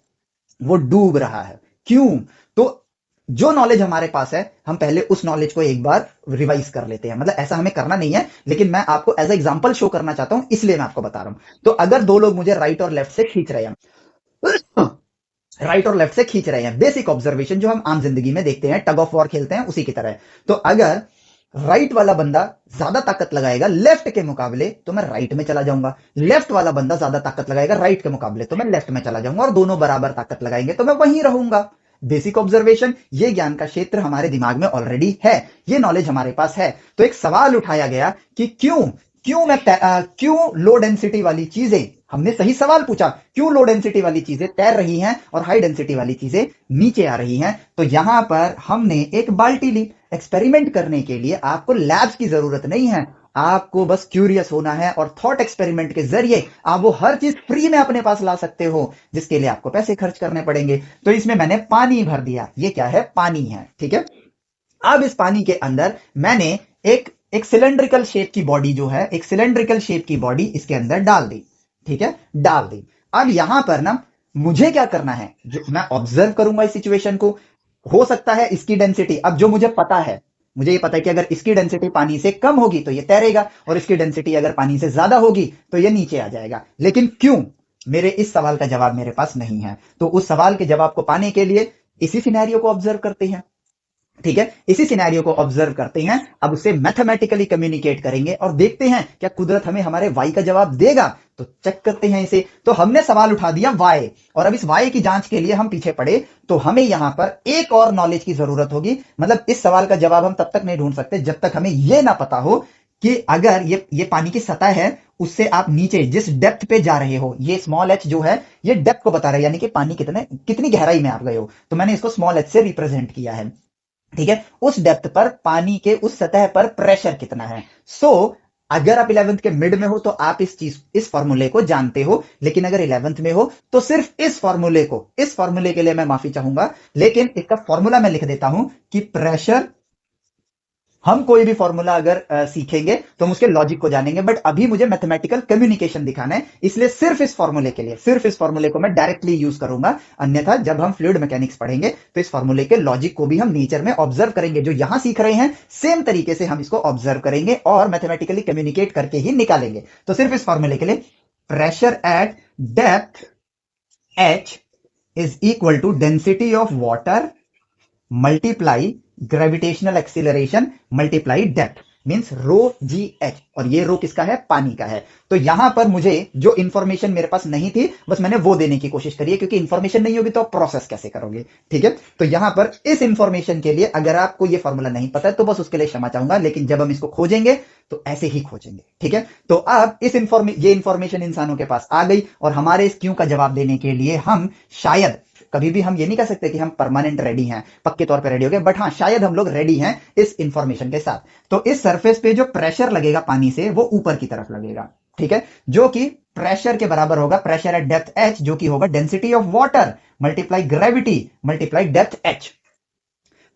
वो डूब रहा है, क्यों। तो जो नॉलेज हमारे पास है हम पहले उस नॉलेज को एक बार रिवाइज कर लेते हैं। मतलब ऐसा हमें करना नहीं है, लेकिन मैं आपको एज एग्जांपल शो करना चाहता हूं, इसलिए मैं आपको बता रहा हूं। तो अगर दो लोग मुझे राइट और लेफ्ट से खींच रहे हैं, राइट और लेफ्ट से खींच रहे हैं, बेसिक ऑब्जर्वेशन जो हम आम जिंदगी में देखते हैं, टग ऑफ वॉर खेलते हैं उसी की तरह है। तो अगर राइट वाला बंदा ज्यादा ताकत लगाएगा लेफ्ट के मुकाबले तो मैं राइट में चला जाऊंगा, लेफ्ट वाला बंदा ज्यादा ताकत लगाएगा राइट के मुकाबले तो मैं लेफ्ट में चला जाऊंगा, और दोनों बराबर ताकत लगाएंगे तो मैं वहीं रहूंगा। बेसिक ऑब्जर्वेशन, ये ज्ञान का क्षेत्र हमारे दिमाग में ऑलरेडी है, ये नॉलेज हमारे पास है। तो एक सवाल उठाया गया कि क्यों, क्यों लो डेंसिटी वाली चीजें, हमने सही सवाल पूछा, क्यों लो डेंसिटी वाली चीजें तैर रही हैं और हाई डेंसिटी वाली चीजें नीचे आ रही हैं। तो यहां पर हमने एक बाल्टी ली। एक्सपेरिमेंट करने के लिए आपको लैब्स की जरूरत नहीं है, आपको बस क्यूरियस होना है और थॉट एक्सपेरिमेंट के जरिए आप वो हर चीज फ्री में अपने पास ला सकते हो जिसके लिए आपको पैसे खर्च करने पड़ेंगे। तो इसमें मैंने पानी भर दिया, ये क्या है, पानी है। ठीक है, अब इस पानी के अंदर मैंने एक एक सिलेंड्रिकल शेप की बॉडी जो है, एक सिलेंड्रिकल शेप की बॉडी इसके अंदर डाल दी। ठीक है, डाल दी। अब यहां पर ना मुझे क्या करना है, जो मैं ऑब्जर्व करूंगा इस सिचुएशन को। हो सकता है इसकी डेंसिटी, अब जो मुझे पता है, मुझे ये पता है कि अगर इसकी डेंसिटी पानी से कम होगी तो ये तैरेगा और इसकी डेंसिटी अगर पानी से ज्यादा होगी तो ये नीचे आ जाएगा। लेकिन क्यों, मेरे इस सवाल का जवाब मेरे पास नहीं है। तो उस सवाल के जवाब को पाने के लिए इसी सिनेरियो को ऑब्जर्व करते हैं। ठीक है, इसी सिनेरियो को ऑब्जर्व करते हैं, अब उसे मैथमेटिकली कम्युनिकेट करेंगे और देखते हैं क्या कुदरत हमें हमारे वाई का जवाब देगा। तो चेक करते हैं इसे। तो हमने सवाल उठा दिया वाई, और अब इस वाई की जांच के लिए हम पीछे पड़े, तो हमें यहां पर एक और नॉलेज की जरूरत होगी। मतलब इस सवाल का जवाब हम तब तक नहीं ढूंढ सकते जब तक हमें यह ना पता हो कि अगर ये पानी की सतह है, उससे आप नीचे जिस डेप्थ पे जा रहे हो, ये स्मॉल एच जो है ये डेप्थ को बता रहा है, यानी कि पानी कितनी गहराई में आप गए हो। तो मैंने इसको स्मॉल एच से रिप्रेजेंट किया है। ठीक है, उस डेप्थ पर पानी के उस सतह पर प्रेशर कितना है। सो अगर आप 11th के मिड में हो तो आप इस फॉर्मूले को जानते हो, लेकिन अगर 11th में हो तो सिर्फ इस फॉर्मूले के लिए मैं माफी चाहूंगा, लेकिन इसका फॉर्मूला मैं लिख देता हूं कि प्रेशर, हम कोई भी फॉर्मूला अगर सीखेंगे तो हम उसके लॉजिक को जानेंगे, बट अभी मुझे मैथमेटिकल कम्युनिकेशन दिखाना है, इसलिए सिर्फ इस फॉर्मूले को मैं डायरेक्टली यूज करूंगा। अन्यथा जब हम फ्लूइड मैकेनिक्स पढ़ेंगे तो इस फॉर्मूले के लॉजिक को भी हम नेचर में ऑब्जर्व करेंगे, जो यहां सीख रहे हैं सेम तरीके से हम इसको ऑब्जर्व करेंगे और मैथमेटिकली कम्युनिकेट करके ही निकालेंगे। तो सिर्फ इस फॉर्मूले के लिए pressure at depth h is equal to density of water multiply gravitational acceleration multiply depth, means rho g h, और ये रो किसका है, पानी का है। तो यहां पर मुझे जो इंफॉर्मेशन मेरे पास नहीं थी बस मैंने वो देने की कोशिश करी है, क्योंकि इंफॉर्मेशन नहीं होगी तो आप प्रोसेस कैसे करोगे। ठीक है, तो यहां पर इस इंफॉर्मेशन के लिए अगर आपको ये फॉर्मूला नहीं पता है तो बस उसके लिए क्षमा चाहूंगा, लेकिन जब हम इसको खोजेंगे तो ऐसे ही खोजेंगे। ठीक है, तो अब ये इंफॉर्मेशन इंसानों के पास आ गई, और हमारे इस क्यों का जवाब देने के लिए हम शायद, कभी भी हम ये नहीं कह सकते कि हम परमानेंट रेडी हैं, पक्के तौर पे रेडी हो गए, बट हाँ शायद हम लोग रेडी हैं इस इंफॉर्मेशन के साथ। तो इस सरफेस पे जो प्रेशर लगेगा पानी से वो ऊपर की तरफ लगेगा। ठीक है, जो कि प्रेशर के बराबर होगा, प्रेशर एट डेप्थ एच, जो कि होगा density of water multiply gravity multiply depth H.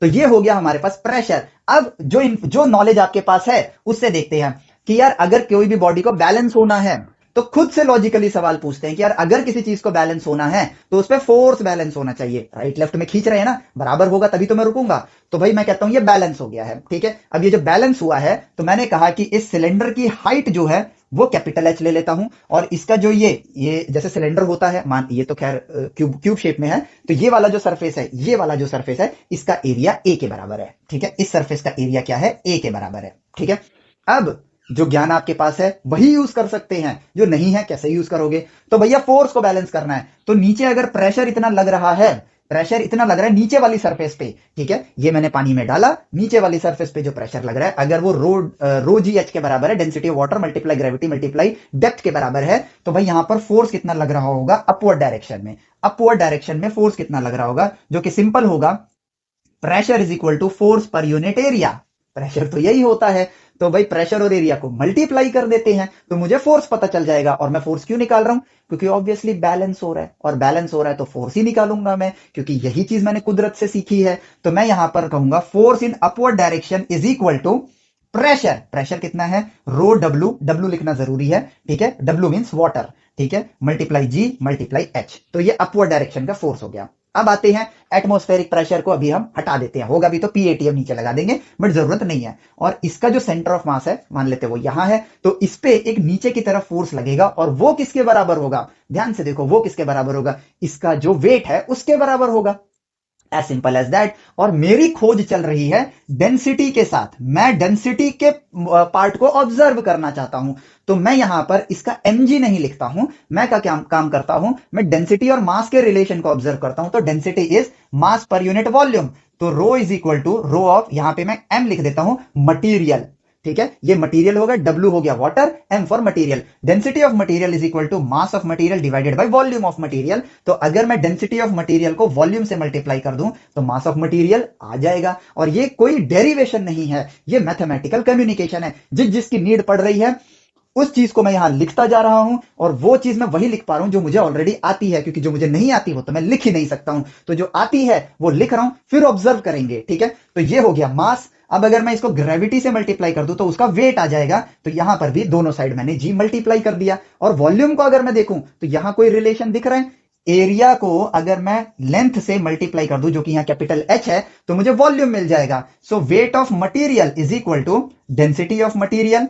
तो ये हो गया हमारे पास प्रेशर। अब जो नॉलेज आपके पास है उससे देखते हैं कि यार अगर कोई भी बॉडी को बैलेंस होना है तो खुद से लॉजिकली सवाल पूछते हैं कि यार अगर किसी चीज को बैलेंस होना है तो उस पर फोर्स बैलेंस होना चाहिए। राइट लेफ्ट में खींच रहे हैं ना, बराबर होगा तभी तो मैं रुकूंगा। तो भाई मैं कहता हूं ये बैलेंस हो गया है। ठीक है, अब ये जो बैलेंस हुआ है तो मैंने कहा कि इस सिलेंडर की हाइट जो है वो कैपिटल एच ले लेता हूं, और इसका जो ये जैसे सिलेंडर होता है, मान ये तो खैर क्यूब शेप में है, तो ये वाला जो सरफेस है इसका एरिया ए के बराबर है। ठीक है, इस सरफेस का एरिया क्या है, ए के बराबर है। ठीक है, अब जो ज्ञान आपके पास है वही यूज कर सकते हैं, जो नहीं है कैसे यूज करोगे। तो भैया फोर्स को बैलेंस करना है, तो नीचे अगर प्रेशर इतना लग रहा है, प्रेशर इतना लग रहा है नीचे वाली सरफेस पे, ठीक है, ये मैंने पानी में डाला, नीचे वाली सरफेस पे जो प्रेशर लग रहा है, अगर वो रो जी एच के बराबर है, density of water multiply gravity multiply depth के बराबर है, तो भाई यहां पर फोर्स कितना लग रहा होगा अपवर्ड डायरेक्शन में, अपवर्ड डायरेक्शन में फोर्स कितना लग रहा होगा, जो कि सिंपल होगा, pressure is equal to force per unit area. Pressure तो यही होता है, तो भाई प्रेशर और एरिया को मल्टीप्लाई कर देते हैं तो मुझे फोर्स पता चल जाएगा। और मैं फोर्स क्यों निकाल रहा हूं, क्योंकि ऑब्वियसली बैलेंस हो रहा है, और बैलेंस हो रहा है तो फोर्स ही निकालूंगा मैं, क्योंकि यही चीज मैंने कुदरत से सीखी है। तो मैं यहां पर कहूंगा force in upward direction is equal to pressure, pressure कितना है, रो डब्ल्यू, डब्ल्यू लिखना जरूरी है, ठीक है, डब्ल्यू मीन्स वाटर, ठीक है, मल्टीप्लाई जी मल्टीप्लाई एच, तो ये अपवर्ड डायरेक्शन का फोर्स हो गया। अब आते हैं एटमॉस्फेरिक प्रेशर को, अभी हम हटा देते हैं, होगा भी तो पीएटीएम नीचे लगा देंगे, बट जरूरत नहीं है। और इसका जो सेंटर ऑफ मास है मान लेते हैं वो यहां है, तो इस पे एक नीचे की तरफ फोर्स लगेगा, और वो किसके बराबर होगा, ध्यान से देखो, वो किसके बराबर होगा, इसका जो वेट है उसके बराबर होगा, एज सिंपल एज दैट। और मेरी खोज चल रही है डेंसिटी के साथ, मैं डेंसिटी के पार्ट को ऑब्जर्व करना चाहता हूं, तो मैं यहां पर इसका mg नहीं लिखता हूं, मैं क्या काम करता हूं, मैं डेंसिटी और मास के रिलेशन को ऑब्जर्व करता हूं। तो डेंसिटी इज मास पर यूनिट वॉल्यूम, तो rho is equal to rho of, यहां पे मैं m लिख देता हूं, मटीरियल, ठीक है, ये मटेरियल होगा, W हो गया water, M for material, density of material is equal to mass of material divided by volume of material. तो अगर मैं डेंसिटी ऑफ मटेरियल को वॉल्यूम से मल्टीप्लाई कर दूं तो मास ऑफ मटेरियल आ जाएगा। और ये कोई डेरिवेशन नहीं है, ये मैथमेटिकल कम्युनिकेशन है, जिसकी नीड पड़ रही है उस चीज को मैं यहां लिखता जा रहा हूं, और वो चीज मैं वही लिख पा रहा हूं जो मुझे ऑलरेडी आती है, क्योंकि जो मुझे नहीं आती वो तो मैं लिख ही नहीं सकता हूं, तो जो आती है वो लिख रहा हूं, फिर ऑब्जर्व करेंगे, ठीक है। तो ये हो गया मास। अब अगर मैं इसको ग्रेविटी से मल्टीप्लाई कर दूं तो उसका वेट आ जाएगा, तो यहां पर भी दोनों साइड मैंने जी मल्टीप्लाई कर दिया। और वॉल्यूम को अगर मैं देखूं तो यहां कोई रिलेशन दिख रहा है, एरिया को अगर मैं लेंथ से मल्टीप्लाई कर दूं जो कि यहां कैपिटल एच है, तो मुझे वॉल्यूम मिल जाएगा। So weight of material is equal to density of material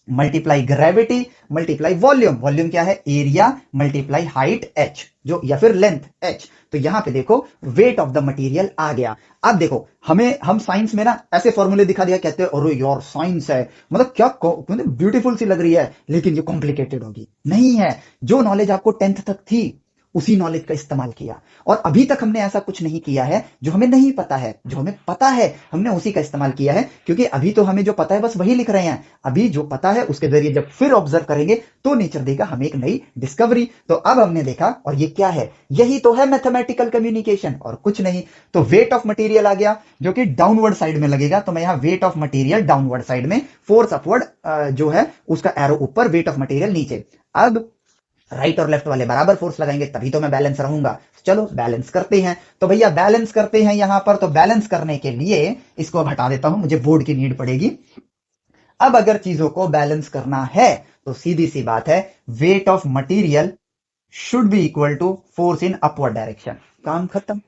multiply gravity multiply volume, volume क्या है, एरिया मल्टीप्लाई हाइट एच, जो या फिर लेंथ एच। तो यहां पे देखो वेट ऑफ द मटेरियल आ गया। अब देखो हम साइंस में ना ऐसे फॉर्मूले दिखा दिया, कहते हैं अरे यार साइंस है, मतलब क्या मतलब ब्यूटीफुल सी लग रही है, लेकिन ये कॉम्प्लिकेटेड होगी, नहीं है। जो नॉलेज आपको 10th तक थी उसी नॉलेज का इस्तेमाल किया, और अभी तक हमने ऐसा कुछ नहीं किया है जो हमें नहीं पता है, जो हमें पता है हमने उसी का इस्तेमाल किया है, क्योंकि अभी तो हमें जो पता है बस वही लिख रहे हैं। अभी जो पता है उसके जरिए जब फिर ऑब्जर्व करेंगे तो नेचर देगा हमें एक नई डिस्कवरी। तो अब हमने देखा, और ये क्या है, यही तो है मैथमेटिकल कम्युनिकेशन और कुछ नहीं। तो वेट ऑफ मटेरियल आ गया जो कि डाउनवर्ड साइड में लगेगा, तो मैं यहां wait of material downward side में, फोर्स अपवर्ड जो है उसका एरो ऊपर, वेट ऑफ मटेरियल नीचे। अब राइट और लेफ्ट वाले बराबर फोर्स लगाएंगे तभी तो मैं बैलेंस रहूंगा। चलो बैलेंस करते हैं, तो भैया बैलेंस करते हैं यहां पर। तो बैलेंस करने के लिए इसको अब हटा देता हूं, मुझे बोर्ड की नीड पड़ेगी। अब अगर चीजों को बैलेंस करना है तो सीधी सी बात है, weight of material should be equal to force in upward direction, काम खत्म।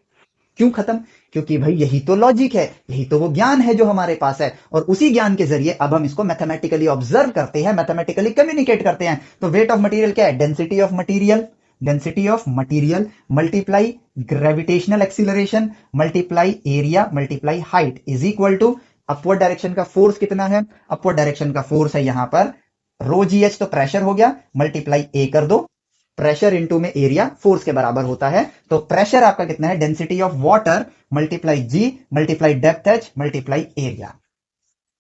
क्यों खत्म, क्योंकि भाई यही तो लॉजिक है, यही तो वो ज्ञान है जो हमारे पास है, और उसी ज्ञान के जरिए अब हम इसको मैथमेटिकली ऑब्जर्व करते हैं, मैथमेटिकली कम्युनिकेट करते हैं। तो वेट ऑफ मटेरियल क्या है, density of material, density of material multiply gravitational acceleration multiply area multiply height is equal to upward direction का फोर्स कितना है, अपवर्ड डायरेक्शन का फोर्स है यहां पर रो जी एच, तो प्रेशर हो गया, मल्टीप्लाई ए कर दो, प्रेशर इनटू में एरिया फोर्स के बराबर होता है। तो प्रेशर आपका कितना है, density of water multiply G multiply depth H multiply area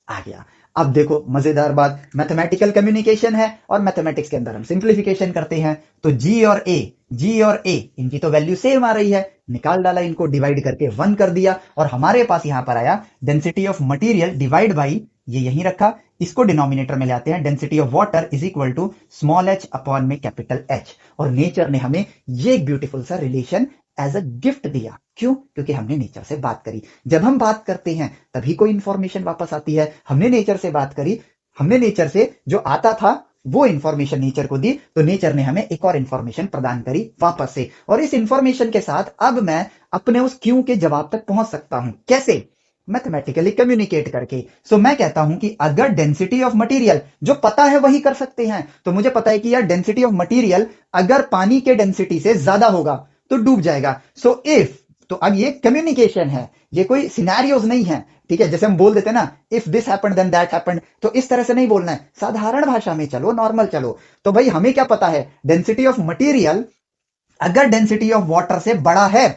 आ गया। अब देखो मजेदार बात, मैथमेटिकल कम्युनिकेशन है और मैथमेटिक्स के अंदर हम सिंप्लीफिकेशन करते हैं। तो जी और ए इनकी तो वैल्यू सेम आ रही है, निकाल डाला, इनको डिवाइड करके 1 कर दिया, और हमारे पास यहां पर आया density of material divide by, ये यहीं रखा, इसको डिनोमिनेटर में लाते हैं, density of water is equal to small h upon में कैपिटल एच। और नेचर ने हमें ये एक ब्यूटीफुल सा रिलेशन एज अ गिफ्ट दिया। क्यों, क्योंकि हमने नेचर से बात करी। जब हम बात करते हैं तभी कोई इंफॉर्मेशन वापस आती है। हमने नेचर से बात करी, हमने नेचर से जो आता था वो इंफॉर्मेशन नेचर को दी, तो नेचर ने हमें एक और इंफॉर्मेशन प्रदान करी वापस से, और इस इंफॉर्मेशन के साथ अब मैं अपने उस क्यों के जवाब तक पहुंच सकता हूं। कैसे, मैथमेटिकली कम्युनिकेट करके। सो मैं कहता हूं कि अगर डेंसिटी ऑफ मटेरियल, जो पता है वही कर सकते हैं, तो मुझे पता है कि यार डेंसिटी ऑफ मटेरियल अगर पानी के डेंसिटी से ज्यादा होगा तो डूब जाएगा। सो इफ, तो अब ये कम्युनिकेशन है, ये कोई सिनेरियोज नहीं है, ठीक है। जैसे हम बोल देते हैं ना, if this happened then that happened, तो इस तरह से नहीं बोलना है, साधारण भाषा में चलो, नॉर्मल चलो। तो भाई हमें क्या पता है, डेंसिटी ऑफ मटेरियल अगर डेंसिटी ऑफ वाटर से बड़ा है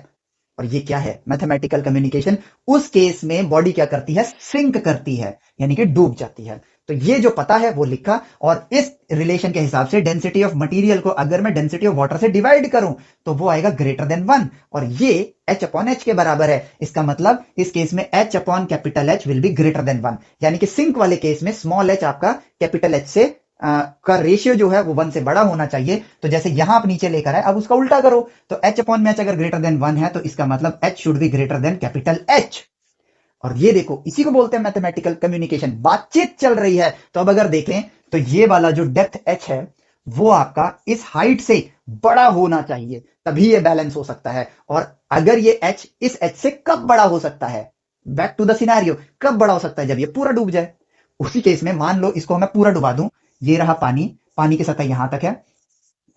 और ये क्या है? Mathematical communication. उस केस में बॉडी क्या करती है? सिंक करती है, यानी कि डूब जाती है। तो ये जो पता है वो लिखा, और इस रिलेशन के हिसाब से डेंसिटी ऑफ मटेरियल को अगर मैं डेंसिटी ऑफ वाटर से डिवाइड करूं तो वो आएगा ग्रेटर देन 1, और ये H अपॉन एच के बराबर है। इसका मतलब इस केस में H upon capital H will be greater than 1, यानी कि सिंक वाले केस में स्मॉल h आपका कैपिटल H से का रेशियो जो है वो 1 से बड़ा होना चाहिए। तो जैसे यहां आप नीचे लेकर आए, अब उसका उल्टा करो, तो H अपॉन में H अगर ग्रेटर देन 1 है तो इसका मतलब H should be greater than capital H। और ये देखो, इसी को बोलते हैं मैथमेटिकल कम्युनिकेशन। बातचीत चल रही है। तो अब अगर देखें तो ये वाला जो डेप्थ H है वो आपका इस हाइट से बड़ा होना चाहिए, तभी ये बैलेंस हो सकता है। और अगर ये H इस H से कब बड़ा हो सकता है? बैक टू द सिनेरियो, कब बड़ा हो सकता है? जब ये पूरा डूब जाए। उसी केस में मान लो इसको मैं पूरा डुबा दूं, ये रहा पानी, पानी की सतह यहां तक है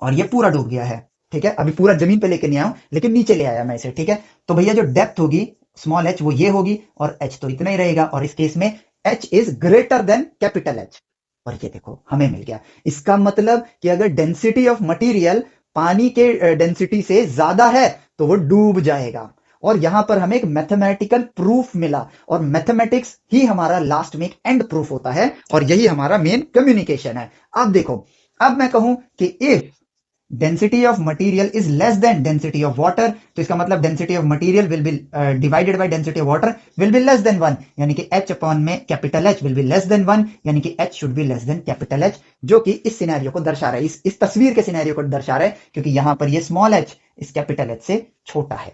और ये पूरा डूब गया है, ठीक है। अभी पूरा जमीन पे लेके नहीं आया लेकिन नीचे ले आया मैं इसे, ठीक है। तो भैया जो डेप्थ होगी स्मॉल h वो ये होगी, और h तो इतना ही रहेगा, और इस केस में h is greater than capital H। और ये देखो हमें मिल गया। इसका मतलब कि अगर डेंसिटी ऑफ मटेरियल पानी के डेंसिटी से ज्यादा है तो वो डूब जाएगा। और यहां पर हमें एक मैथमेटिकल प्रूफ मिला, और मैथमेटिक्स ही हमारा लास्ट में एक एंड प्रूफ होता है, और यही हमारा मेन कम्युनिकेशन है। अब देखो, अब मैं कहूं कि if density of material is less than density of water, तो इसका मतलब density of material will be divided by density of water will be less than 1, यानी कि H अपॉन में capital H will be less than 1, यानी कि H should be less than capital H, जो कि इस सिनेरियो को दर्शा रहा है, इस तस्वीर के सिनेरियो को दर्शा रहा है, क्योंकि यहां पर ये स्मॉल h इस कैपिटल H से छोटा है।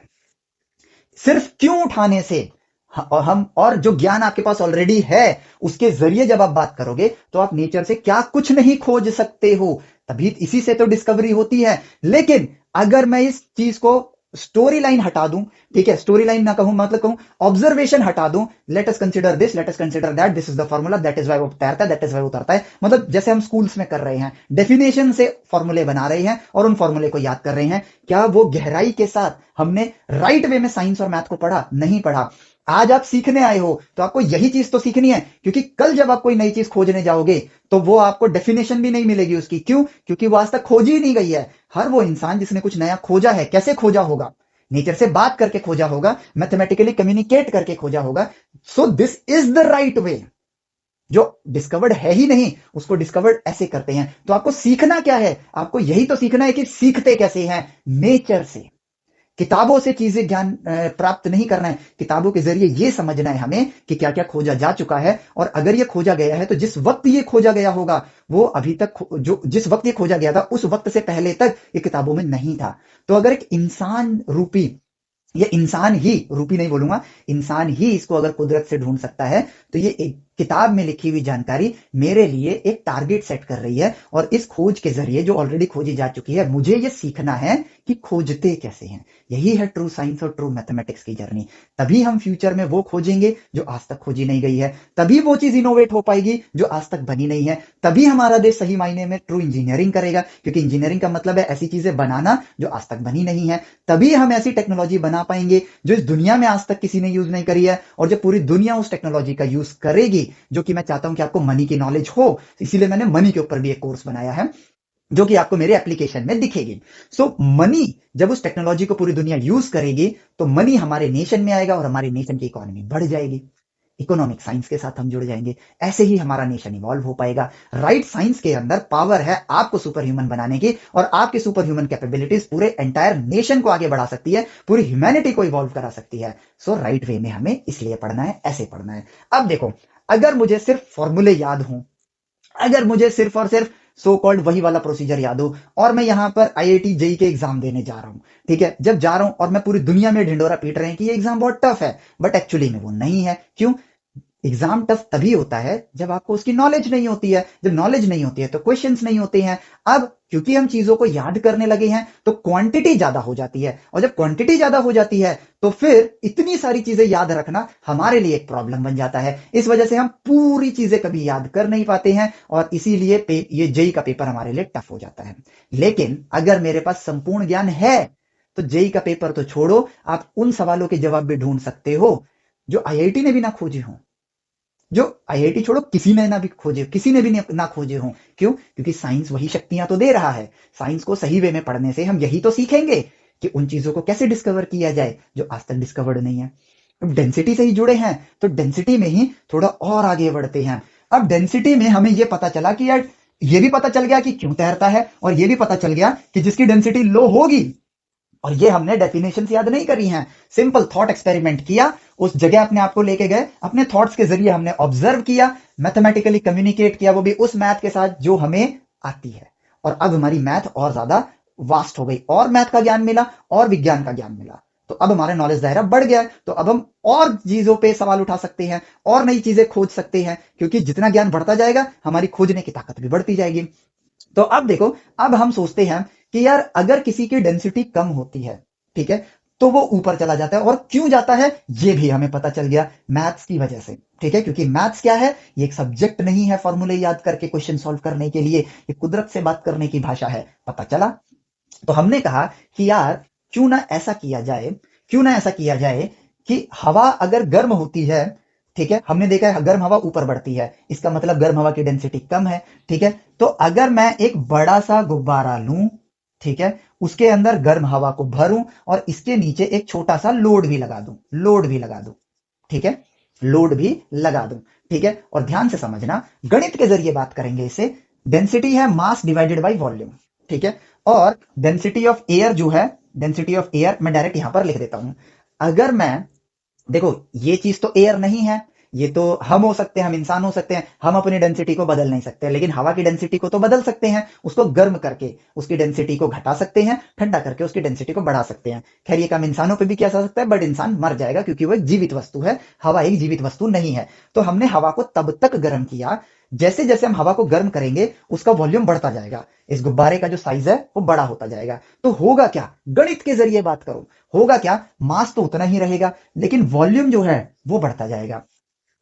सिर्फ क्यों उठाने से और हम, और जो ज्ञान आपके पास ऑलरेडी है उसके जरिए जब आप बात करोगे तो आप नेचर से क्या कुछ नहीं खोज सकते हो, तभी इसी से तो डिस्कवरी होती है। लेकिन अगर मैं इस चीज को स्टोरी लाइन हटा दूं, ठीक है, स्टोरी लाइन ना कहूं, मतलब कहूं ऑब्जर्वेशन हटा दूं, let us consider this, let us consider that, this is the formula, that is why वो तैरता है, दैट इज वाई वो उतरता है, मतलब जैसे हम स्कूल्स में कर रहे हैं, डेफिनेशन से फॉर्मूले बना रहे हैं और उन फॉर्मूले को याद कर रहे हैं। क्या वो गहराई के साथ हमने राइट वे में साइंस और मैथ को पढ़ा? नहीं पढ़ा। आज आप सीखने आए हो तो आपको यही चीज तो सीखनी है, क्योंकि कल जब आप कोई नई चीज खोजने जाओगे तो वो आपको डेफिनेशन भी नहीं मिलेगी उसकी। क्यों? क्योंकि वो आज तक खोजी ही नहीं गई है। हर वो इंसान जिसने कुछ नया खोजा है, कैसे खोजा होगा? नेचर से बात करके खोजा होगा, मैथमेटिकली कम्युनिकेट करके खोजा होगा। So this is the right वे। जो डिस्कवर्ड है ही नहीं उसको डिस्कवर्ड ऐसे करते हैं। तो आपको सीखना क्या है? आपको यही तो सीखना है कि सीखते कैसे हैं, नेचर से। किताबों से चीजें ज्ञान प्राप्त नहीं करना है, किताबों के जरिए ये समझना है हमें कि क्या क्या खोजा जा चुका है, और अगर ये खोजा गया है तो जिस वक्त ये खोजा गया होगा वो अभी तक जो जिस वक्त ये खोजा गया था उस वक्त से पहले तक ये किताबों में नहीं था। तो अगर एक इंसान रूपी, ये इंसान ही रूपी नहीं बोलूंगा, इंसान ही इसको अगर कुदरत से ढूंढ सकता है, तो ये एक किताब में लिखी हुई जानकारी मेरे लिए एक टारगेट सेट कर रही है, और इस खोज के जरिए जो ऑलरेडी खोजी जा चुकी है मुझे ये सीखना है कि खोजते कैसे हैं। यही है ट्रू साइंस और ट्रू मैथमेटिक्स की जर्नी। तभी हम फ्यूचर में वो खोजेंगे जो आज तक खोजी नहीं गई है, तभी वो चीज इनोवेट हो पाएगी जो आज तक बनी नहीं है, तभी हमारा देश सही मायने में ट्रू इंजीनियरिंग करेगा, क्योंकि इंजीनियरिंग का मतलब है ऐसी चीजें बनाना जो आज तक बनी नहीं है। तभी हम ऐसी टेक्नोलॉजी बना पाएंगे जो इस दुनिया में आज तक किसी ने यूज नहीं करी है, और जब पूरी दुनिया उस टेक्नोलॉजी का यूज करेगी, जो कि मैं चाहता हूं कि आपको मनी की नॉलेज हो, इसीलिए मैंने मनी के ऊपर भी एक कोर्स बनाया है जो कि आपको मेरे एप्लीकेशन में दिखेगी। सो मनी जब उस टेक्नोलॉजी को पूरी दुनिया यूज करेगी तो मनी हमारे नेशन में आएगा और हमारे नेशन की इकोनॉमी बढ़ जाएगी। इकोनॉमिक साइंस के साथ हम जुड़ जाएंगे, ऐसे ही हमारा नेशन इवॉल्व हो पाएगा। राइट साइंस के अंदर पावर है आपको सुपर ह्यूमन बनाने की, और आपकी सुपर ह्यूमन कैपेबिलिटीज पूरे एंटायर नेशन को आगे बढ़ा सकती है, पूरी ह्यूमैनिटी को इवॉल्व करा सकती है। सो राइट वे में हमें इसलिए पढ़ना है, ऐसे पढ़ना है। अब देखो, अगर मुझे सिर्फ फॉर्मूले याद हों, अगर मुझे सिर्फ और सिर्फ सो कॉल्ड वही वाला प्रोसीजर याद हो, और मैं यहां पर आईआईटी जेई के एग्जाम देने जा रहा हूं, ठीक है, जब जा रहा हूं और मैं पूरी दुनिया में ढिंडोरा पीट रहे हैं कि ये एग्जाम बहुत टफ है, बट एक्चुअली में वो नहीं है। क्यों? एग्जाम टफ तभी होता है जब आपको उसकी नॉलेज नहीं होती है। जब नॉलेज नहीं होती है तो क्वेश्चंस नहीं होते हैं। अब क्योंकि हम चीजों को याद करने लगे हैं तो क्वांटिटी ज्यादा हो जाती है, और जब क्वांटिटी ज्यादा हो जाती है तो फिर इतनी सारी चीजें याद रखना हमारे लिए एक प्रॉब्लम बन जाता है। इस वजह से हम पूरी चीजें कभी याद कर नहीं पाते हैं, और इसीलिए ये जेई का पेपर हमारे लिए टफ हो जाता है। लेकिन अगर मेरे पास संपूर्ण ज्ञान है तो जेई का पेपर तो छोड़ो, आप उन सवालों के जवाब भी ढूंढ सकते हो जो आईआईटी ने भी ना खोजे हों, जो आईआईटी छोड़ो किसी ने ना भी खोजे, किसी ने भी ना खोजे हों। क्यों? क्योंकि साइंस वही शक्तियां तो दे रहा है। साइंस को सही वे में पढ़ने से हम यही तो सीखेंगे कि उन चीजों को कैसे डिस्कवर किया जाए जो आज तक डिस्कवर्ड नहीं है। अब डेंसिटी से ही जुड़े हैं तो डेंसिटी में ही थोड़ा और आगे बढ़ते हैं। अब डेंसिटी में हमें यह पता चला कि यार, ये भी पता चल गया कि क्यों तैरता है, और ये भी पता चल गया कि जिसकी डेंसिटी लो होगी, और ये हमने डेफिनेशन याद नहीं करी हैं, सिंपल थॉट एक्सपेरिमेंट किया, उस जगह अपने आप को लेके गए, अपने थॉट्स के जरिए हमने ऑब्जर्व किया, मैथमेटिकली कम्युनिकेट किया, वो भी उस मैथ के साथ जो हमें आती है। और अब हमारी मैथ और ज्यादा वास्ट हो गई, और मैथ का ज्ञान मिला और विज्ञान का ज्ञान मिला, तो अब हमारा नॉलेज दायरा बढ़ गया है, तो अब हम और चीजों पे सवाल उठा सकते हैं और नई चीजें खोज सकते हैं, क्योंकि जितना ज्ञान बढ़ता जाएगा हमारी खोजने की ताकत भी बढ़ती जाएगी। तो अब देखो, अब हम सोचते हैं कि यार अगर किसी की डेंसिटी कम होती है, ठीक है, तो वो ऊपर चला जाता है, और क्यों जाता है ये भी हमें पता चल गया, मैथ्स की वजह से। ठीक है, क्योंकि मैथ्स क्या है, ये एक सब्जेक्ट नहीं है फॉर्मूले याद करके क्वेश्चन सॉल्व करने के लिए, ये कुदरत से बात करने की भाषा है, पता चला। तो हमने कहा कि यार क्यों ना ऐसा किया जाए, क्यों ना ऐसा किया जाए कि हवा अगर गर्म होती है, ठीक है, हमने देखा है गर्म हवा ऊपर बढ़ती है, इसका मतलब गर्म हवा की डेंसिटी कम है। ठीक है, तो अगर मैं एक बड़ा सा गुब्बारा लूं, ठीक है, उसके अंदर गर्म हवा को भरूं और इसके नीचे एक छोटा सा लोड भी लगा दूं, लोड भी लगा दूं, ठीक है, लोड भी लगा दूं, ठीक है, और ध्यान से समझना, गणित के जरिए बात करेंगे इसे। डेंसिटी है मास डिवाइडेड बाय वॉल्यूम, ठीक है, और डेंसिटी ऑफ एयर जो है, डेंसिटी ऑफ एयर मैं डायरेक्ट यहां पर लिख देता हूं। अगर मैं, देखो ये चीज तो एयर नहीं है, ये तो हम हो सकते हैं, हम इंसान हो सकते हैं, हम अपनी डेंसिटी को बदल नहीं सकते, लेकिन हवा की डेंसिटी को तो बदल सकते हैं, उसको गर्म करके उसकी डेंसिटी को घटा सकते हैं, ठंडा करके उसकी डेंसिटी को बढ़ा सकते हैं। खैर ये काम इंसानों पे भी किया जा सकता है, बट इंसान मर जाएगा क्योंकि वो एक जीवित वस्तु है, हवा एक जीवित वस्तु नहीं है। तो हमने हवा को तब तक गर्म किया, जैसे जैसे हम हवा को गर्म करेंगे उसका वॉल्यूम बढ़ता जाएगा, इस गुब्बारे का जो साइज है वो बड़ा होता जाएगा। तो होगा क्या, गणित के जरिए बात करो, होगा क्या, मास तो उतना ही रहेगा, लेकिन वॉल्यूम जो है वो बढ़ता जाएगा।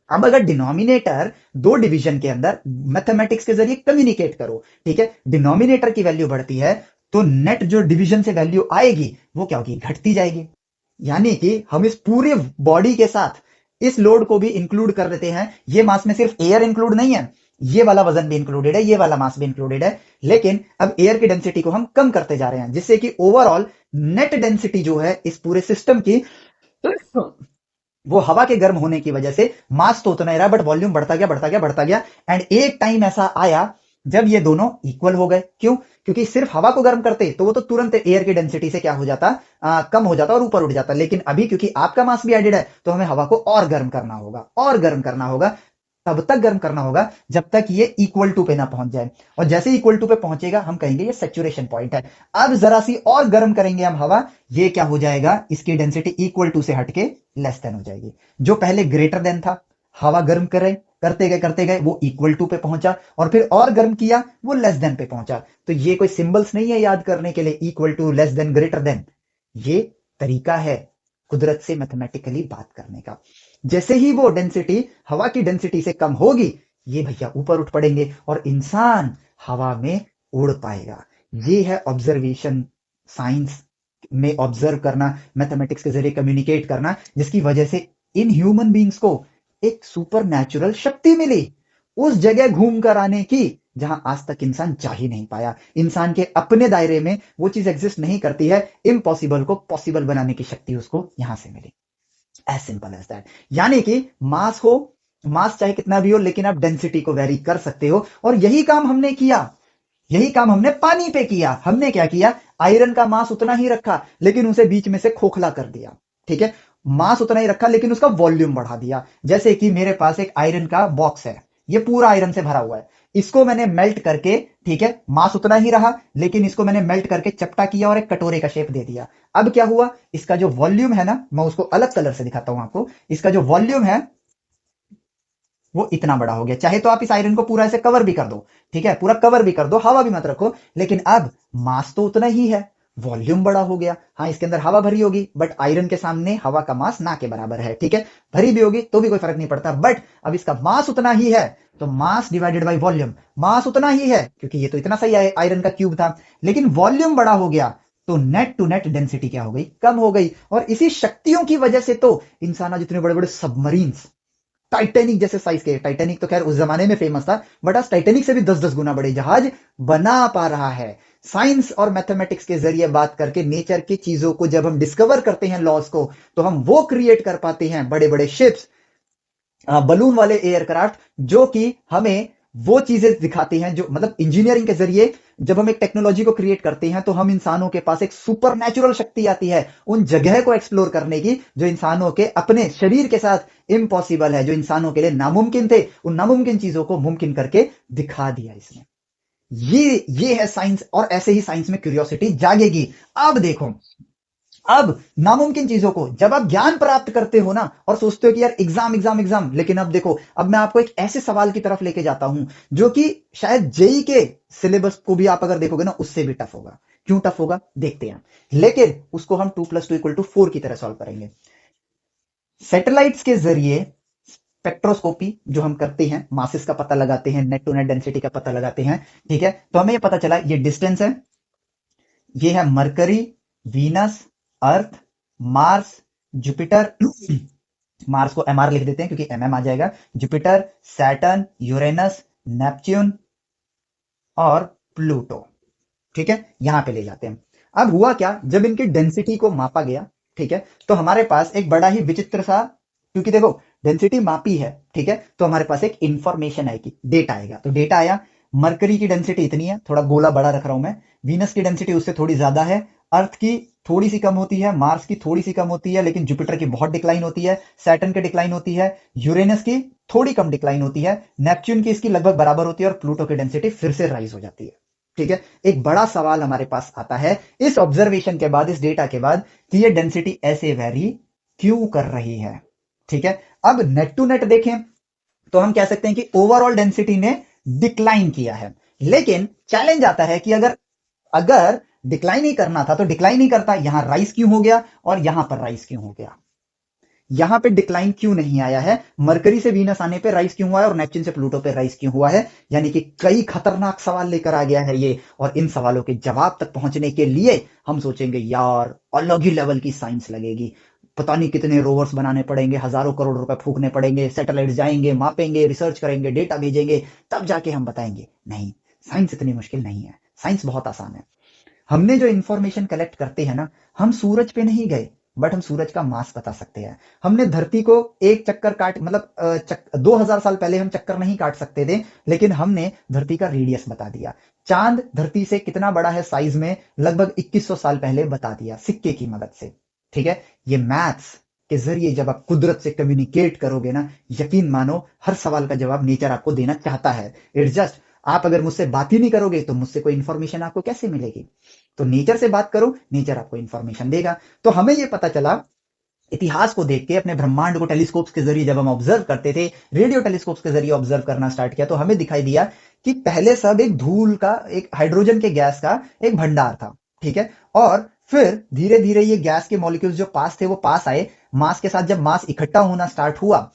अब अगर डिनोमिनेटर दो डिवीजन के अंदर मैथमेटिक्स के जरिए कम्युनिकेट करो, ठीक है, डिनोमिनेटर की वैल्यू बढ़ती है, तो नेट जो डिवीजन से वैल्यू आएगी वो क्या होगी, घटती जाएगी। यानी कि हम इस पूरे बॉडी के साथ इस लोड को भी इंक्लूड कर देते हैं, ये मास में सिर्फ एयर इंक्लूड नहीं है, ये वाला वजन भी इंक्लूडेड है, ये वाला मास भी इंक्लूडेड है, लेकिन अब एयर की डेंसिटी को हम कम करते जा रहे हैं, जिससे कि ओवरऑल नेट डेंसिटी जो है इस पूरे सिस्टम की, वो हवा के गर्म होने की वजह से मास तो उतना ही रहा, बट वॉल्यूम बढ़ता गया बढ़ता गया बढ़ता गया, एंड एक टाइम ऐसा आया जब ये दोनों इक्वल हो गए। क्यों, क्योंकि सिर्फ हवा को गर्म करते तो वो तो तुरंत एयर की डेंसिटी से क्या हो जाता, कम हो जाता और ऊपर उठ जाता, लेकिन अभी क्योंकि आपका मास भी एडेड है तो हमें हवा को और गर्म करना होगा, और गर्म करना होगा, तब तक गर्म करना होगा जब तक ये इक्वल टू पे ना पहुंच जाए, और जैसे इक्वल टू पे पहुंचेगा हम कहेंगे ये सेचुरेशन पॉइंट है। अब जरा सी और गर्म करेंगे हम हवा, ये क्या हो जाएगा, इसकी डेंसिटी इक्वल टू से हटके लेस देन हो जाएगी। जो पहले ग्रेटर देन था, हवा गर्म करे, करते गए वो इक्वल टू पे पहुंचा, और फिर और गर्म किया वो लेस देन पे पहुंचा। तो ये कोई सिंबल्स नहीं है याद करने के लिए, equal to, less than, greater than, ये तरीका है कुदरत से मैथमेटिकली बात करने का। जैसे ही वो डेंसिटी हवा की डेंसिटी से कम होगी, ये भैया ऊपर उठ पड़ेंगे और इंसान हवा में उड़ पाएगा। ये है ऑब्जर्वेशन, साइंस में ऑब्जर्व करना, मैथमेटिक्स के जरिए कम्युनिकेट करना, जिसकी वजह से इन ह्यूमन बींग्स को एक सुपर नेचुरल शक्ति मिली, उस जगह घूम कर आने की जहां आज तक इंसान जा ही नहीं पाया। इंसान के अपने दायरे में वो चीज एग्जिस्ट नहीं करती है, इम्पॉसिबल को पॉसिबल बनाने की शक्ति उसको यहां से मिली। As simple as that. यानी कि मास हो, मास चाहे कितना भी हो, लेकिन आप डेंसिटी को वेरी कर सकते हो, और यही काम हमने किया, यही काम हमने पानी पे किया। हमने क्या किया, आयरन का मास उतना ही रखा, लेकिन उसे बीच में से खोखला कर दिया, ठीक है, मास उतना ही रखा लेकिन उसका वॉल्यूम बढ़ा दिया। जैसे कि मेरे पास एक आयरन का बॉक्स है, ये पूरा आयरन से भरा हुआ है, इसको मैंने मेल्ट करके, ठीक है, मास उतना ही रहा, लेकिन इसको मैंने मेल्ट करके चपटा किया और एक कटोरे का शेप दे दिया। अब क्या हुआ, इसका जो वॉल्यूम है ना, मैं उसको अलग कलर से दिखाता हूं आपको, इसका जो वॉल्यूम है वो इतना बड़ा हो गया। चाहे तो आप इस आयरन को पूरा ऐसे कवर भी कर दो, ठीक है, पूरा कवर भी कर दो, हवा भी मत रखो, लेकिन अब मास तो उतना ही है, वॉल्यूम बड़ा हो गया। हाँ, इसके अंदर हवा भरी होगी, बट आयरन के सामने हवा का मास ना के बराबर है, ठीक है, भरी भी होगी तो भी कोई फर्क नहीं पड़ता, बट अब इसका मास उतना ही है, तो मास डिवाइडेड बाई वॉल्यूम, मास उतना ही है क्योंकि ये तो इतना सही आयरन का क्यूब था, लेकिन वॉल्यूम बड़ा हो गया, तो नेट टू नेट डेंसिटी क्या हो गई, कम हो गई। और इसी शक्तियों की वजह से तो इंसान आज इतने बड़े बड़े सबमरीन्स, टाइटैनिक जैसे साइज के, टाइटैनिक तो खैर उस जमाने में फेमस था, बट आज टाइटैनिक से भी 10-10 गुना बड़े जहाज बना पा रहा है, साइंस और मैथमेटिक्स के जरिए बात करके नेचर की चीजों को जब हम डिस्कवर करते हैं लॉज को, तो हम वो क्रिएट कर पाते हैं, बड़े बड़े शिप्स, बलून वाले एयरक्राफ्ट, जो कि हमें वो चीजें दिखाती हैं जो मतलब इंजीनियरिंग के जरिए जब हम एक टेक्नोलॉजी को क्रिएट करते हैं तो हम इंसानों के पास एक सुपर नेचुरल शक्ति आती है उन जगह को एक्सप्लोर करने की जो इंसानों के अपने शरीर के साथ इम्पॉसिबल है, जो इंसानों के लिए नामुमकिन थे, उन नामुमकिन चीजों को मुमकिन करके दिखा दिया इसने। ये है साइंस, और ऐसे ही साइंस में क्यूरियोसिटी जागेगी। अब देखो, अब नामुमकिन चीजों को जब आप ज्ञान प्राप्त करते हो ना और सोचते हो कि यार एग्जाम एग्जाम एग्जाम, लेकिन अब देखो, अब मैं आपको एक ऐसे सवाल की तरफ लेके जाता हूं जो कि शायद जेई के सिलेबस को भी आप अगर देखोगे ना उससे भी टफ होगा। क्यों टफ होगा देखते हैं, लेकिन उसको हम 2+2=4 की तरह सॉल्व करेंगे। सैटेलाइट्स के जरिए स्पेक्ट्रोस्कोपी जो हम करते हैं, मासेस का पता लगाते हैं, नेट टू नेट डेंसिटी का पता लगाते हैं, ठीक है, तो हमें ये पता चला ये डिस्टेंस है, ये है मरकरी, वीनस, अर्थ, मार्स, जुपिटर, मार्स को एमआर लिख देते हैं क्योंकि एमएम आ जाएगा, जुपिटर, सैटर्न, यूरेनस, नेपच्यून और प्लूटो। ठीक है, यहां पे ले जाते हैं। अब हुआ क्या, जब इनकी डेंसिटी को मापा गया, ठीक है, तो हमारे पास एक बड़ा ही विचित्र सा, क्योंकि देखो डेंसिटी मापी है, ठीक है, तो हमारे पास एक इंफॉर्मेशन आएगी, डेटा आएगा। तो डेटा आया, मरकरी की डेंसिटी इतनी है, थोड़ा गोला बड़ा रख रहा हूं मैं, वीनस की डेंसिटी उससे थोड़ी ज्यादा है, अर्थ की थोड़ी सी कम होती है, मार्स की थोड़ी सी कम होती है, लेकिन जुपिटर की बहुत डिक्लाइन होती है, सैटर्न की डिक्लाइन होती है, यूरेनस की थोड़ी कम डिक्लाइन होती है, नेपच्यून की इसकी लगभग बराबर होती है, और प्लूटो की डेंसिटी फिर से राइज हो जाती है। ठीक है, एक बड़ा सवाल हमारे पास आता है इस ऑब्जर्वेशन के बाद, इस डेटा के बाद, कि ये डेंसिटी ऐसे वेरी क्यों कर रही है। ठीक है, अब नेट टू नेट देखें तो हम कह सकते हैं कि ओवरऑल डेंसिटी ने डिक्लाइन किया है, लेकिन चैलेंज आता है कि अगर अगर डिक्लाइन ही करना था तो डिक्लाइन ही करता, यहां राइज क्यों हो गया और यहां पर राइज क्यों हो गया, यहां पे डिक्लाइन क्यों नहीं आया है, मरकरी से वीनस आने पे राइज क्यों हुआ है और नेपच्यून से प्लूटो पे राइज क्यों हुआ है। यानी कि कई खतरनाक सवाल लेकर आ गया है ये, और इन सवालों के जवाब तक पहुंचने के लिए हम सोचेंगे यार अलग ही लेवल की साइंस लगेगी, पता नहीं कितने रोवर्स बनाने पड़ेंगे, हजारों करोड़ रुपए फूकने पड़ेंगे, सैटेलाइट जाएंगे, मापेंगे, रिसर्च करेंगे, डेटा भेजेंगे, तब जाके हम बताएंगे। नहीं, साइंस इतनी मुश्किल नहीं है, साइंस बहुत आसान है। हमने जो इंफॉर्मेशन कलेक्ट करते हैं ना, हम सूरज पे नहीं गए, बट हम सूरज का मास बता सकते हैं। हमने धरती को एक चक्कर काट मतलब 2000 साल पहले हम चक्कर नहीं काट सकते थे, लेकिन हमने धरती का रेडियस बता दिया। चांद धरती से कितना बड़ा है साइज में, लगभग 2100 साल पहले बता दिया सिक्के की मदद से। ठीक है, ये मैथ्स के जरिए जब आप कुदरत से कम्युनिकेट करोगे ना, यकीन मानो हर सवाल का जवाब नेचर आपको देना चाहता है। इट्स जस्ट, आप अगर मुझसे बात ही नहीं करोगे तो मुझसे कोई इंफॉर्मेशन आपको कैसे मिलेगी। तो नेचर से बात करो, नेचर आपको इंफॉर्मेशन देगा। तो हमें यह पता चला इतिहास को देख के, अपने ब्रह्मांड को टेलीस्कोप्स के जरिए जब हम ऑब्जर्व करते थे, रेडियो टेलीस्कोप्स के जरिए ऑब्जर्व करना स्टार्ट किया, तो हमें दिखाई दिया कि पहले सब एक धूल का, एक हाइड्रोजन के गैस का एक भंडार था। ठीक है, और फिर धीरे धीरे ये गैस के मॉलिक्यूल्स जो पास थे वो पास आए, मास के साथ जब मास इकट्ठा होना स्टार्ट हुआ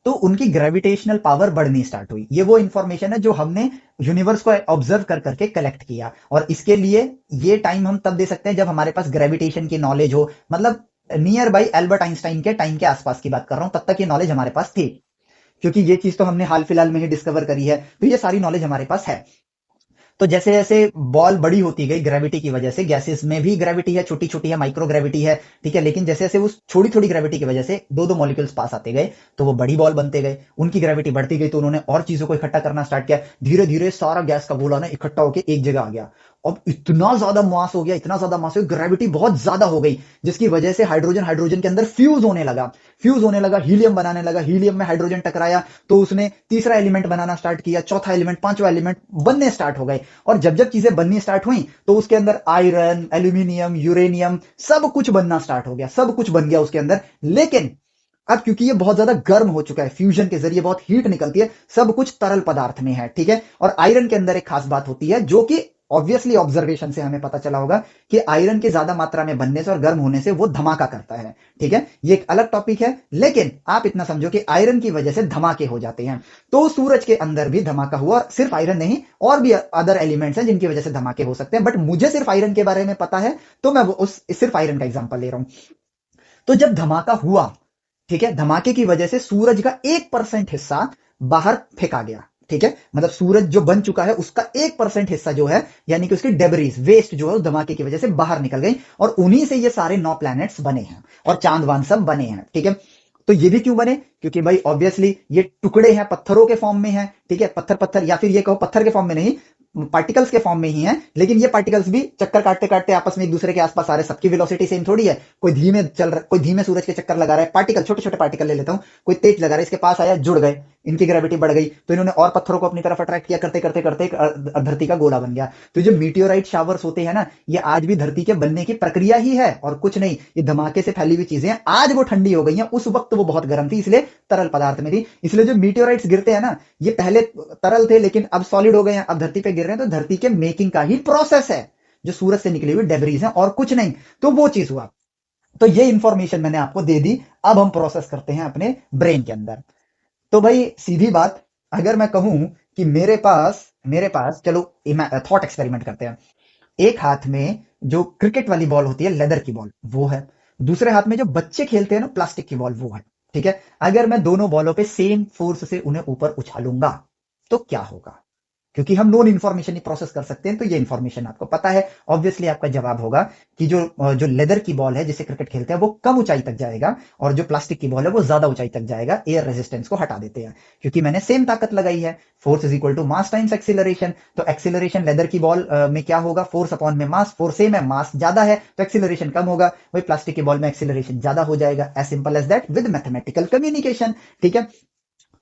तो उनकी ग्रेविटेशनल पावर बढ़नी स्टार्ट हुई। ये वो इंफॉर्मेशन है जो हमने यूनिवर्स को ऑब्जर्व कर करके कलेक्ट किया, और इसके लिए ये टाइम हम तब दे सकते हैं जब हमारे पास ग्रेविटेशन की नॉलेज हो, मतलब नियर बाई एल्बर्ट आइंस्टाइन के टाइम के आसपास की बात कर रहा हूं, तब तक ये नॉलेज हमारे पास थी, क्योंकि ये चीज तो हमने हाल फिलहाल में ही डिस्कवर करी है, तो ये सारी नॉलेज हमारे पास है। तो जैसे जैसे बॉल बड़ी होती गई ग्रेविटी की वजह से, गैसेस में भी ग्रेविटी है, छोटी छोटी है, माइक्रो ग्रेविटी है, ठीक है, लेकिन जैसे जैसे उस छोटी छोटी ग्रेविटी की वजह से दो दो मॉलिक्यूल्स पास आते गए तो वो बड़ी बॉल बनते गए, उनकी ग्रेविटी बढ़ती गई तो उन्होंने और चीजों को इकट्ठा करना स्टार्ट किया, धीरे धीरे सारा गैस का गोला ना इकट्ठा होकर एक जगह आ गया। अब इतना ज्यादा मास हो गया, इतना ज्यादा मास हो गया, ग्रेविटी बहुत ज्यादा हो गई, जिसकी वजह से हाइड्रोजन हाइड्रोजन के अंदर फ्यूज होने लगा, हीलियम बनाने लगा, हीलियम में हाइड्रोजन टकराया तो उसने तीसरा एलिमेंट बनाना स्टार्ट किया, चौथा एलिमेंट, पांचवा एलिमेंट बनने स्टार्ट हो गए। और जब जब चीजें बननी स्टार्ट हुई तो उसके अंदर आयरन, एल्यूमिनियम, यूरेनियम सब कुछ बनना स्टार्ट हो गया, सब कुछ बन गया उसके अंदर। लेकिन अब क्योंकि ये बहुत ज्यादा गर्म हो चुका है, फ्यूजन के जरिए बहुत हीट निकलती है, सब कुछ तरल पदार्थ में है। ठीक है, और आयरन के अंदर एक खास बात होती है जो कि ऑब्वियसली ऑब्जर्वेशन से हमें पता चला होगा कि आयरन के ज्यादा मात्रा में बनने से और गर्म होने से वो धमाका करता है। ठीक है, ये एक अलग टॉपिक है, लेकिन आप इतना समझो कि आयरन की वजह से धमाके हो जाते हैं। तो सूरज के अंदर भी धमाका हुआ, और सिर्फ आयरन नहीं, और भी अदर एलिमेंट्स हैं जिनकी वजह से धमाके हो सकते हैं, बट मुझे सिर्फ आयरन के बारे में पता है तो मैं उस सिर्फ आयरन का एग्जांपल ले रहा हूं। तो जब धमाका हुआ, ठीक है, धमाके की वजह से सूरज का 1% हिस्सा बाहर फेंका गया, ठीक है, मतलब सूरज जो बन चुका है उसका 1% हिस्सा जो है, यानी कि उसकी डेबरीज वेस्ट जो है उस धमाके की वजह से बाहर निकल गई, और उन्हीं से ये सारे 9 प्लैनेट्स बने हैं और चांद वांद सब बने हैं। ठीक है, तो ये भी क्यों बने? क्योंकि भाई ऑब्वियसली ये टुकड़े हैं, पत्थरों के फॉर्म में है। ठीक है, पत्थर पत्थर, या फिर ये कहो पत्थर के फॉर्म में नहीं, पार्टिकल्स के फॉर्म में ही है, लेकिन ये पार्टिकल्स भी चक्कर काटते काटते आपस में एक दूसरे के आसपास आ रहे, सबकी वेलोसिटी सेम थोड़ी है। कोई धीमे चल रहा, कोई धीमे सूरज के चक्कर लगा रहा है, पार्टिकल छोटे छोटे पार्टिकल ले लेता हूं, कोई तेज लगा रहा है, इसके पास आया, जुड़ गए, इनकी ग्रेविटी बढ़ गई, तो इन्होंने और पत्थरों को अपनी तरफ अट्रैक्ट किया, करते करते करते एक धरती का गोला बन गया। तो जो मीटियोराइट शावर्स होते हैं ना, ये आज भी धरती के बनने की प्रक्रिया ही है और कुछ नहीं। ये धमाके से फैली हुई चीजें हैं, आज वो ठंडी हो गई हैं, उस वक्त वो बहुत गर्म थी, इसलिए तरल पदार्थ में थी। इसलिए जो मीटियोराइट्स गिरते हैं ना, ये पहले तरल थे लेकिन अब सॉलिड हो गए हैं, अब धरती पे गिर रहे हैं, तो धरती के मेकिंग का ही प्रोसेस है, जो सूरज से निकली हुई डेब्रीज है और कुछ नहीं। तो वो चीज हुआ। तो ये इंफॉर्मेशन मैंने आपको दे दी, अब हम प्रोसेस करते हैं अपने ब्रेन के अंदर। तो भाई सीधी बात, अगर मैं कहूं कि मेरे पास चलो थॉट एक्सपेरिमेंट करते हैं। एक हाथ में जो क्रिकेट वाली बॉल होती है, लेदर की बॉल, वो है। दूसरे हाथ में जो बच्चे खेलते हैं ना, प्लास्टिक की बॉल, वो है। ठीक है, अगर मैं दोनों बॉलों पे सेम फोर्स से उन्हें ऊपर उछालूंगा तो क्या होगा? क्योंकि हम नोन इन्फॉर्मेशन ही प्रोसेस कर सकते हैं, तो ये इन्फॉर्मेशन आपको पता है। ऑब्वियसली आपका जवाब होगा कि जो लेदर की बॉल है जिसे क्रिकेट खेलते हैं वो कम ऊंचाई तक जाएगा, और जो प्लास्टिक की बॉल है वो ज्यादा ऊंचाई तक जाएगा। एयर रेजिस्टेंस को हटा देते हैं, क्योंकि मैंने सेम ताकत लगाई है। Force is equal to mass times acceleration. तो एक्सिलरेशन लेदर की बॉल में क्या होगा? फोर्स अपॉन में मास, फोर्स सेम है, मास ज्यादा है तो एक्सिलरेशन कम होगा। वही प्लास्टिक की बॉल में एक्सिलरेशन ज्यादा हो जाएगा। As simple as that, with mathematical communication. ठीक है,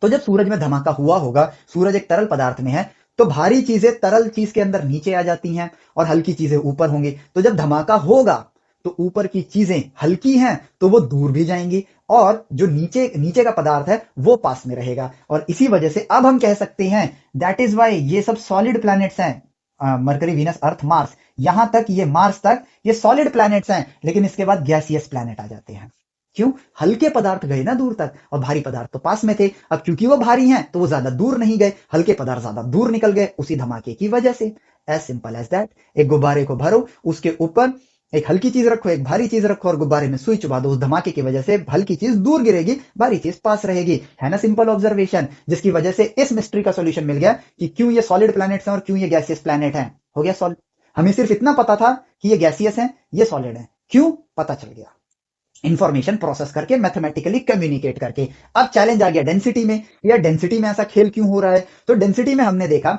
तो जब सूरज में धमाका हुआ होगा, सूरज एक तरल पदार्थ में है, तो भारी चीजें तरल चीज के अंदर नीचे आ जाती हैं और हल्की चीजें ऊपर होंगी। तो जब धमाका होगा तो ऊपर की चीजें हल्की हैं तो वो दूर भी जाएंगी, और जो नीचे नीचे का पदार्थ है वो पास में रहेगा। और इसी वजह से अब हम कह सकते हैं, दैट इज वाई ये सब सॉलिड प्लैनेट्स हैं। मरकरी, वीनस, अर्थ, मार्स, यहां तक, ये मार्स तक, ये सॉलिड प्लैनेट्स हैं, लेकिन इसके बाद गैसियस प्लैनेट आ जाते हैं। क्यों? हल्के पदार्थ गए ना दूर तक, और भारी पदार्थ तो पास में थे। अब क्योंकि वो भारी हैं तो वो ज्यादा दूर नहीं गए, हल्के पदार्थ ज्यादा दूर निकल गए उसी धमाके की वजह से। As simple as that. एक गुब्बारे को भरो, उसके ऊपर एक हल्की चीज रखो, एक भारी चीज रखो, और गुब्बारे में सुई चुबा दो। उस धमाके की वजह से हल्की चीज दूर गिरेगी, भारी चीज पास रहेगी। है ना सिंपल ऑब्जर्वेशन, जिसकी वजह से इस मिस्ट्री का सॉल्यूशन मिल गया कि क्यों ये सॉलिड प्लैनेट्स हैं और क्यों ये गैसियस प्लैनेट हैं। हो गया सॉल्व। हमें सिर्फ इतना पता था कि ये गैसियस हैं, ये सॉलिड हैं। क्यों? पता चल गया, इंफॉर्मेशन प्रोसेस करके, मैथमेटिकली कम्युनिकेट करके। अब चैलेंज आ गया डेंसिटी में। यार डेंसिटी में ऐसा खेल क्यों हो रहा है? तो डेंसिटी में हमने देखा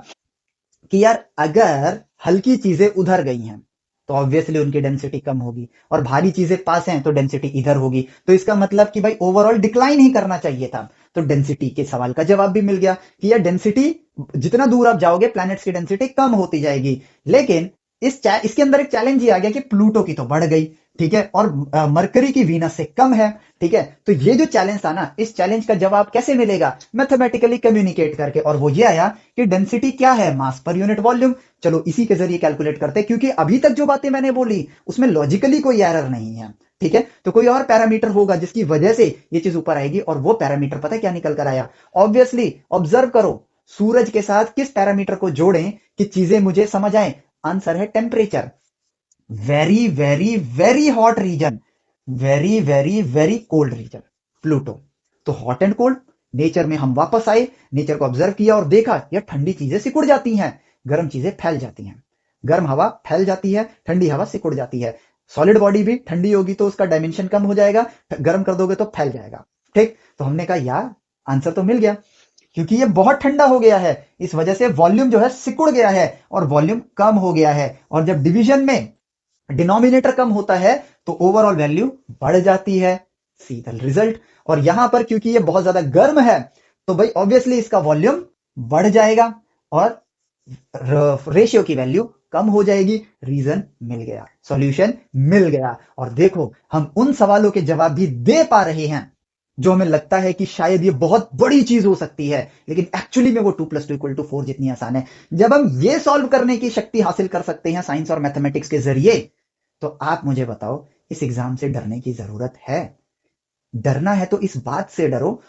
कि यार अगर हल्की चीजें उधर गई हैं तो ऑब्वियसली उनकी डेंसिटी कम होगी, और भारी चीजें पास हैं तो डेंसिटी इधर होगी। तो इसका मतलब कि भाई ओवरऑल डिक्लाइन ही करना चाहिए था। तो डेंसिटी के सवाल का जवाब भी मिल गया कि यार डेंसिटी, जितना दूर आप जाओगे प्लैनेट्स की डेंसिटी कम होती जाएगी। लेकिन इसके अंदर एक चैलेंज ये आ गया कि प्लूटो की तो बढ़ गई, ठीक है, और मरकरी की वीनस से कम है। ठीक है, तो ये जो चैलेंज था ना, इस चैलेंज का जवाब कैसे मिलेगा? मैथमेटिकली कम्युनिकेट करके। और वो ये आया कि डेंसिटी क्या है? मास पर यूनिट वॉल्यूम। चलो इसी के जरिए कैलकुलेट करते हैं, क्योंकि अभी तक जो बातें मैंने बोली उसमें लॉजिकली कोई एरर नहीं है। ठीक है, तो कोई और पैरामीटर होगा जिसकी वजह से ये चीज ऊपर आएगी, और वो पैरामीटर पता है क्या निकल कर आया? ऑब्वियसली ऑब्जर्व करो, सूरज के साथ किस पैरामीटर को जोड़ें कि चीजें मुझे समझ आए? आंसर है temperature. Very very very hot reason, very very very cold region, Pluto. तो हॉट एंड कोल्ड, नेचर में हम वापस आए, नेचर को ऑब्जर्व किया और देखा यार ठंडी चीजें सिकुड़ जाती हैं, गर्म चीजें फैल जाती हैं। गर्म हवा फैल जाती है, ठंडी हवा सिकुड़ जाती है। सॉलिड बॉडी भी ठंडी होगी तो उसका डायमेंशन कम हो जाएगा, गर्म कर दोगे तो फैल जाएगा। ठीक, तो हमने कहा यार आंसर तो मिल गया, क्योंकि ये बहुत ठंडा हो गया है, इस वजह से वॉल्यूम जो है सिकुड़ गया है और वॉल्यूम कम हो गया है। और जब डिवीजन में डिनोमिनेटर कम होता है तो ओवरऑल वैल्यू बढ़ जाती है। सीधा रिजल्ट। और यहां पर क्योंकि ये बहुत ज्यादा गर्म है तो भाई ऑब्वियसली इसका वॉल्यूम बढ़ जाएगा और रेशियो की वैल्यू कम हो जाएगी। रीजन मिल गया, सॉल्यूशन मिल गया। और देखो हम उन सवालों के जवाब भी दे पा रहे हैं जो हमें लगता है कि शायद ये बहुत बड़ी चीज हो सकती है, लेकिन एक्चुअली में वो 2+2=4 जितनी आसान है। जब हम ये सॉल्व करने की शक्ति हासिल कर सकते हैं साइंस और मैथमेटिक्स के जरिए, तो आप मुझे बताओ इस एग्जाम से डरने की जरूरत है? डरना है तो इस बात से डरो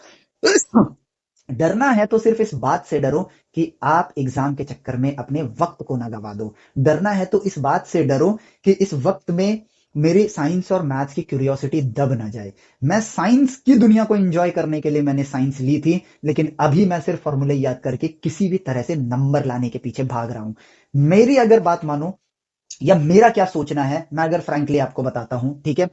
डरना है तो सिर्फ इस बात से डरो कि आप एग्जाम के चक्कर में अपने वक्त को ना गवा दो। डरना है तो इस बात से डरो कि इस वक्त में मेरी साइंस और मैथ्स की क्यूरियोसिटी दब ना जाए। मैं साइंस की दुनिया को एंजॉय करने के लिए मैंने साइंस ली थी, लेकिन अभी मैं सिर्फ फॉर्मूले याद करके किसी भी तरह से नंबर लाने के पीछे भाग रहा हूं। मेरी अगर बात मानो या मेरा क्या सोचना है, मैं अगर फ्रैंकली आपको बताता हूं, ठीक है।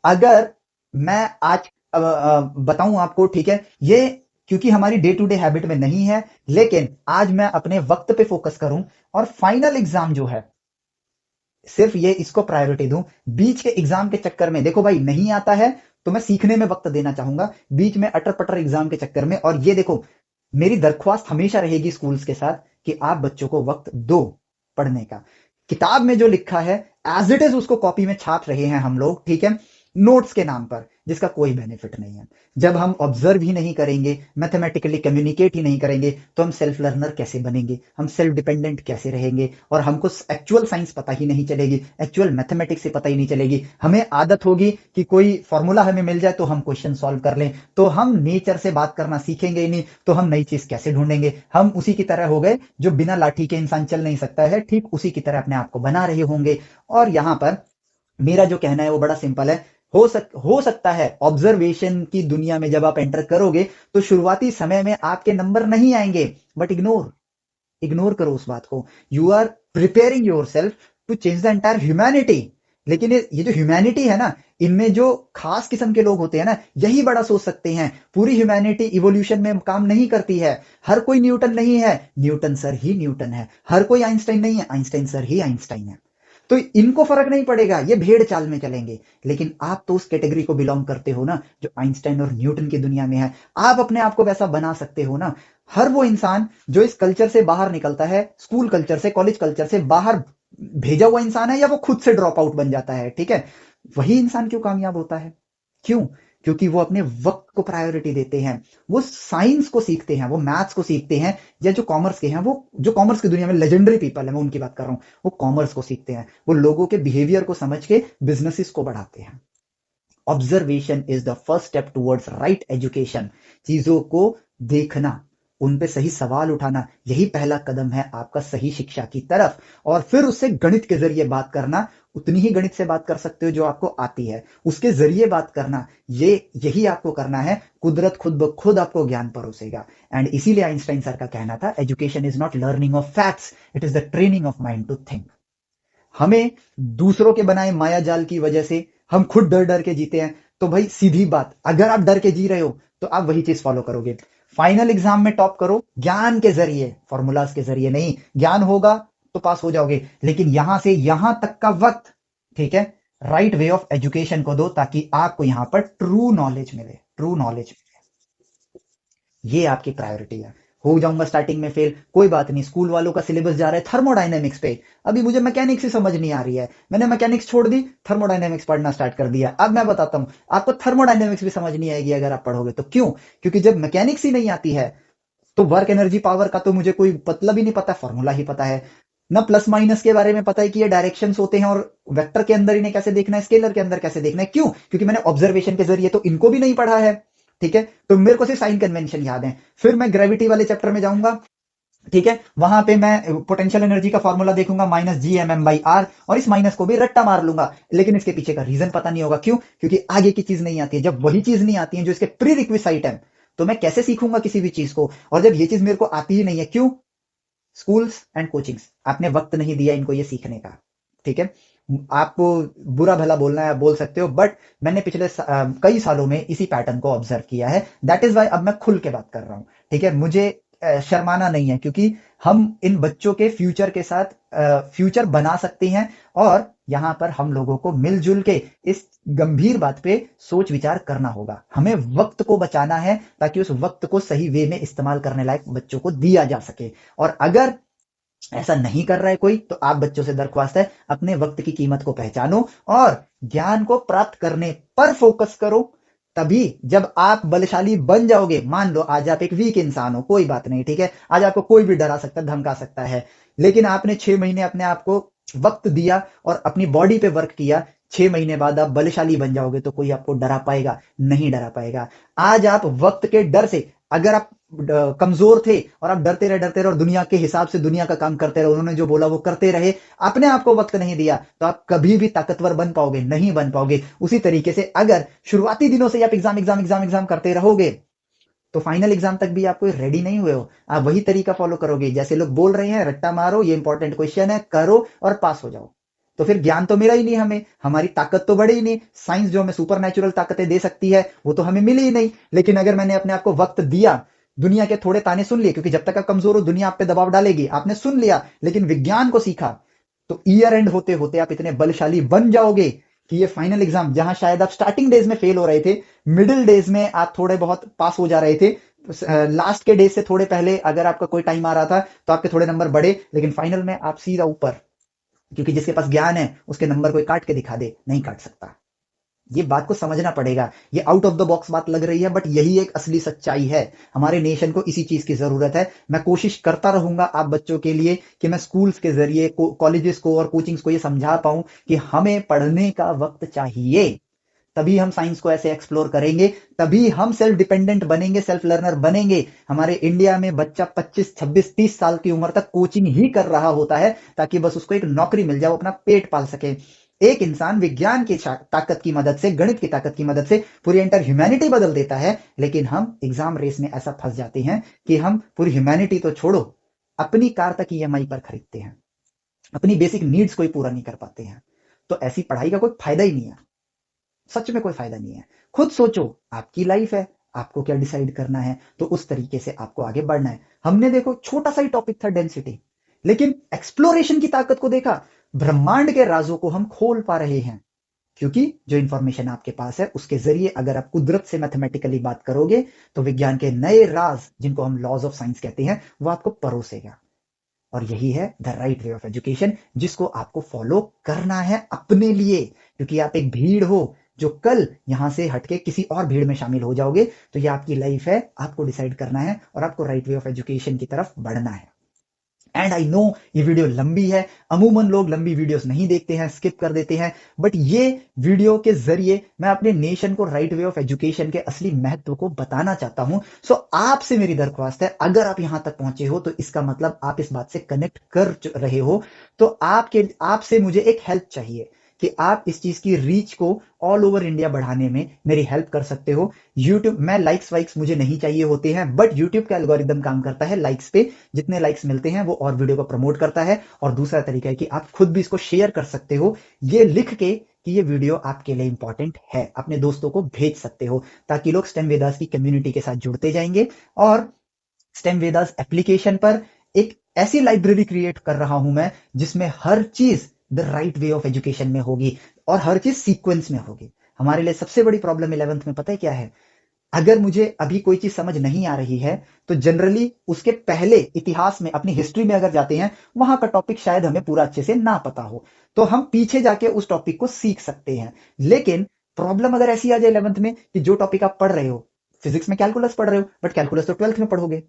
अगर मैं आज बताऊं आपको, ठीक है, ये क्योंकि हमारी डे टू डे हैबिट में नहीं है, लेकिन आज मैं अपने वक्त पे फोकस करूं और फाइनल एग्जाम जो है सिर्फ ये इसको प्रायोरिटी दूं। बीच के एग्जाम के चक्कर में देखो भाई, नहीं आता है तो मैं सीखने में वक्त देना चाहूंगा, बीच में अटर पटर एग्जाम के चक्कर में। और ये देखो, मेरी दरख्वास्त हमेशा रहेगी स्कूल्स के साथ कि आप बच्चों को वक्त दो पढ़ने का। किताब में जो लिखा है एज इट इज उसको कॉपी में छाप रहे हैं हम लोग, ठीक है, नोट्स के नाम पर, जिसका कोई बेनिफिट नहीं है। जब हम ऑब्जर्व ही नहीं करेंगे, मैथमेटिकली कम्युनिकेट ही नहीं करेंगे, तो हम सेल्फ लर्नर कैसे बनेंगे, हम सेल्फ डिपेंडेंट कैसे रहेंगे, और हमको एक्चुअल साइंस पता ही नहीं चलेगी, एक्चुअल मैथमेटिक्स से पता ही नहीं चलेगी। हमें आदत होगी कि कोई फॉर्मूला हमें मिल जाए तो हम क्वेश्चन सॉल्व कर लें, तो हम नेचर से बात करना सीखेंगे ही नहीं, तो हम नई चीज कैसे ढूंढेंगे। हम उसी की तरह हो गए जो बिना लाठी के इंसान चल नहीं सकता है, ठीक उसी की तरह अपने आप को बना रहे होंगे। और यहां पर मेरा जो कहना है वो बड़ा सिंपल है। हो सकता है ऑब्जर्वेशन की दुनिया में जब आप एंटर करोगे तो शुरुआती समय में आपके नंबर नहीं आएंगे, बट इग्नोर इग्नोर करो उस बात को। You are preparing yourself to change the entire humanity. लेकिन ये जो ह्यूमैनिटी है ना, इनमें जो खास किस्म के लोग होते हैं ना, यही बड़ा सोच सकते हैं। पूरी ह्यूमैनिटी इवोल्यूशन में काम नहीं करती है। हर कोई न्यूटन नहीं है, न्यूटन सर ही न्यूटन है। हर कोई आइंस्टाइन नहीं है, आइंस्टाइन सर ही आइंस्टाइन है। तो इनको फर्क नहीं पड़ेगा, ये भेड़ चाल में चलेंगे। लेकिन आप तो उस कैटेगरी को बिलोंग करते हो ना जो आइंस्टाइन और न्यूटन की दुनिया में है। आप अपने आप को वैसा बना सकते हो ना। हर वो इंसान जो इस कल्चर से बाहर निकलता है, स्कूल कल्चर से, कॉलेज कल्चर से बाहर भेजा हुआ इंसान है, या वो खुद से ड्रॉप आउट बन जाता है, ठीक है, वही इंसान क्यों कामयाब होता है? क्यों? क्योंकि वो अपने वक्त को प्रायोरिटी देते हैं। वो साइंस को सीखते हैं, वो मैथ्स को सीखते हैं, या जो कॉमर्स के हैं, वो जो कॉमर्स की दुनिया में लेजेंडरी पीपल है, मैं उनकी बात कर रहा हूं, वो कॉमर्स को सीखते हैं। वो लोगों के बिहेवियर को समझ के बिजनेसेस को बढ़ाते हैं। Observation is the first step towards right education. चीजों को देखना, उन पे सही सवाल उठाना, यही पहला कदम है आपका सही शिक्षा की तरफ। और फिर उससे गणित के जरिए बात करना, उतनी ही गणित से बात कर सकते हो जो आपको आती है, उसके जरिए बात करना, यही आपको करना है। कुदरत खुद ब खुद आपको ज्ञान परोसेगा। एंड इसीलिए आइंस्टाइन सर का कहना था, education is not learning of facts, it is the training of mind to think. हमें दूसरों के बनाए माया जाल की वजह से हम खुद डर डर के जीते हैं। तो भाई सीधी बात, अगर आप डर के जी रहे हो तो आप वही चीज फॉलो करोगे। फाइनल एग्जाम में टॉप करो ज्ञान के जरिए, फॉर्मूलाज के जरिए नहीं। ज्ञान होगा तो पास हो जाओगे, लेकिन यहां से यहां तक का वक्त, ठीक है, राइट वे ऑफ एजुकेशन को दो, ताकि आपको यहां पर ट्रू नॉलेज मिले, ट्रू नॉलेज। ये आपकी प्रायोरिटी है। हो जाऊंगा स्टार्टिंग में फेल, कोई बात नहीं, स्कूल वालों का सिलेबस जा रहा है थर्मोडायनेमिक्स पे, अभी मुझे मैकेनिक्स ही समझ नहीं आ रही है, मैंने मैकेनिक्स छोड़ दी, थर्मोडायनेमिक्स पढ़ना स्टार्ट कर दिया। अब मैं बताता हूं, आपको थर्मोडायनेमिक्स भी समझ नहीं आएगी अगर आप पढ़ोगे तो। क्यों? क्योंकि जब मैकेनिक्स ही नहीं आती है तो वर्क एनर्जी पावर का तो मुझे कोई मतलब ही नहीं पता, फॉर्मूला ही पता है ना, प्लस माइनस के बारे में पता है कि ये डायरेक्शंस होते हैं, और वेक्टर के अंदर इन्हें कैसे देखना है, स्केलर के अंदर कैसे देखना है। क्यों? क्योंकि मैंने ऑब्जर्वेशन के जरिए तो इनको भी नहीं पढ़ा है, ठीक है। तो मेरे को सिर्फ साइन कन्वेंशन याद है। फिर मैं ग्रेविटी वाले चैप्टर में जाऊंगा, ठीक है, वहां पे मैं पोटेंशियल एनर्जी का फॉर्मूला देखूंगा, -Gmm/r, और इस माइनस को भी रट्टा मार लूंगा, लेकिन इसके पीछे का रीजन पता नहीं होगा। क्यों? क्योंकि आगे की चीज नहीं आती है। जब वही चीज नहीं आती है जो इसके प्री रिक्विसाइट है, तो मैं कैसे सीखूंगा किसी भी चीज को? और जब ये चीज मेरे को आती ही नहीं है, क्यों? स्कूल्स एंड कोचिंग्स, आपने वक्त नहीं दिया इनको ये सीखने का, ठीक है। आपको बुरा भला बोलना है, आप बोल सकते हो, बट मैंने पिछले कई सालों में इसी पैटर्न को ऑब्जर्व किया है। दैट इज वाई अब मैं खुल के बात कर रहा हूं, ठीक है। मुझे शर्माना नहीं है, क्योंकि हम इन बच्चों के फ्यूचर के साथ फ्यूचर बना सकते हैं। और यहां पर हम लोगों को मिलजुल के इस गंभीर बात पे सोच विचार करना होगा। हमें वक्त को बचाना है, ताकि उस वक्त को सही वे में इस्तेमाल करने लायक बच्चों को दिया जा सके। और अगर ऐसा नहीं कर रहा है कोई, तो आप बच्चों से दरख्वास्त है, अपने वक्त की कीमत को पहचानो और ज्ञान को प्राप्त करने पर फोकस करो। तभी जब आप बलशाली बन जाओगे, मान लो आज आप एक वीक इंसान हो, कोई बात नहीं, ठीक है, आज आपको कोई भी डरा सकता है, धमका सकता है, लेकिन आपने 6 महीने अपने आप को वक्त दिया और अपनी बॉडी पे वर्क किया, 6 महीने बाद आप बलशाली बन जाओगे, तो कोई आपको डरा पाएगा? नहीं डरा पाएगा। आज आप वक्त के डर से अगर आप कमजोर थे और आप डरते रहे और दुनिया के हिसाब से दुनिया का काम करते रहे, उन्होंने जो बोला वो करते रहे, अपने आप को वक्त नहीं दिया, तो आप कभी भी ताकतवर बन पाओगे नहीं बन पाओगे। उसी तरीके से अगर शुरुआती दिनों से आप एग्जाम करते रहोगे, तो फाइनल एग्जाम तक भी आप कोई रेडी नहीं हुए हो, आप वही तरीका फॉलो करोगे जैसे लोग बोल रहे हैं, रट्टा मारो, ये इंपॉर्टेंट क्वेश्चन है, करो और पास हो जाओ। तो फिर ज्ञान तो मिला ही नहीं हमें, हमारी ताकत तो बढ़ी ही नहीं, साइंस जो हमें सुपर नेचुरल ताकतें दे सकती है वो तो हमें मिली ही नहीं। लेकिन अगर मैंने अपने आप को वक्त दिया, दुनिया के थोड़े ताने सुन लिए, क्योंकि जब तक आप कमजोर हो दुनिया आप पे दबाव डालेगी, आपने सुन लिया लेकिन विज्ञान को सीखा, तो ईयर एंड होते होते आप इतने बलशाली बन जाओगे कि ये फाइनल एग्जाम जहां शायद आप स्टार्टिंग डेज में फेल हो रहे थे, मिडिल डेज में आप थोड़े बहुत पास हो जा रहे थे, लास्ट के डेज से थोड़े पहले अगर आपका कोई टाइम आ रहा था तो आपके थोड़े नंबर बढ़े, लेकिन फाइनल में आप सीधा ऊपर, क्योंकि जिसके पास ज्ञान है उसके नंबर कोई काट के दिखा दे, नहीं काट सकता। ये बात को समझना पड़ेगा। ये आउट ऑफ द बॉक्स बात लग रही है, बट यही एक असली सच्चाई है। हमारे नेशन को इसी चीज की जरूरत है। मैं कोशिश करता रहूंगा आप बच्चों के लिए कि मैं स्कूल्स के जरिए, कॉलेजेस को और कोचिंग्स को ये समझा पाऊं कि हमें पढ़ने का वक्त चाहिए, तभी हम साइंस को ऐसे एक्सप्लोर करेंगे, तभी हम सेल्फ डिपेंडेंट बनेंगे, सेल्फ लर्नर बनेंगे। हमारे इंडिया में बच्चा 25 26 30 साल की उम्र तक कोचिंग ही कर रहा होता है ताकि बस उसको एक नौकरी मिल जाए, वो अपना पेट पाल सके। एक इंसान विज्ञान की ताकत की मदद से, गणित की ताकत की मदद से पूरी एंटर ह्यूमैनिटी बदल देता है, लेकिन हम एग्जाम रेस में ऐसा फंस जाते हैं कि हम पूरी ह्यूमैनिटी तो छोड़ो, अपनी कार तक ईएमआई पर खरीदते हैं, अपनी बेसिक नीड्स को ही पूरा नहीं कर पाते हैं। तो ऐसी पढ़ाई का कोई फायदा ही नहीं है, सच में कोई फायदा नहीं है। खुद सोचो, आपकी लाइफ है, आपको क्या डिसाइड करना है, तो उस तरीके से आपको आगे बढ़ना है। हमने देखो छोटा सा ही टॉपिक था डेंसिटी, लेकिन एक्सप्लोरेशन की ताकत को देखा, ब्रह्मांड के राजों को हम खोल पा रहे हैं, क्योंकि जो इंफॉर्मेशन आपके पास है उसके जरिए अगर आप कुदरत से मैथमेटिकली बात करोगे, तो विज्ञान के नए राज, जिनको हम लॉज ऑफ साइंस कहते हैं, वो आपको परोसेगा। और यही है the right way of education, जिसको आपको फॉलो करना है अपने लिए, क्योंकि आप एक भीड़ हो जो कल यहां से हटके किसी और भीड़ में शामिल हो जाओगे। तो ये आपकी लाइफ है, आपको डिसाइड करना है और आपको राइट वे ऑफ एजुकेशन की तरफ बढ़ना है। एंड आई नो ये वीडियो लंबी है, अमूमन लोग लंबी वीडियोस नहीं देखते हैं, स्किप कर देते हैं, बट ये वीडियो के जरिए मैं अपने नेशन को राइट वे ऑफ एजुकेशन के असली महत्व को बताना चाहता हूं। सो आपसे मेरी दरख्वास्त है, अगर आप यहां तक पहुंचे हो तो इसका मतलब आप इस बात से कनेक्ट कर रहे हो, तो आपसे मुझे एक हेल्प चाहिए कि आप इस चीज की रीच को ऑल ओवर इंडिया बढ़ाने में मेरी हेल्प कर सकते हो। यूट्यूब में लाइक्स वाइक्स मुझे नहीं चाहिए होते हैं, बट यूट्यूब का एल्गोरिदम काम करता है लाइक्स पे, जितने लाइक्स मिलते हैं वो और वीडियो को प्रमोट करता है। और दूसरा तरीका है कि आप खुद भी इसको शेयर कर सकते हो, ये लिख के कि ये वीडियो आपके लिए इंपॉर्टेंट है, अपने दोस्तों को भेज सकते हो, ताकि लोग स्टेम वेदास की कम्युनिटी के साथ जुड़ते जाएंगे। और स्टेम वेदास एप्लीकेशन पर एक ऐसी लाइब्रेरी क्रिएट कर रहा हूं मैं, जिसमें हर चीज the right way of education में होगी और हर चीज सीक्वेंस में होगी। हमारे लिए सबसे बड़ी प्रॉब्लम 11th में पता है क्या है? अगर मुझे अभी कोई चीज समझ नहीं आ रही है, तो जनरली उसके पहले इतिहास में, अपनी हिस्ट्री में अगर जाते हैं, वहां का टॉपिक शायद हमें पूरा अच्छे से ना पता हो, तो हम पीछे जाके उस टॉपिक को सीख सकते हैं। लेकिन प्रॉब्लम अगर ऐसी आ जाए 11th में कि जो टॉपिक आप पढ़ रहे हो, फिजिक्स में कैलकुलस पढ़ रहे हो, बट कैलकुलस तो 12th में पढ़ोगे,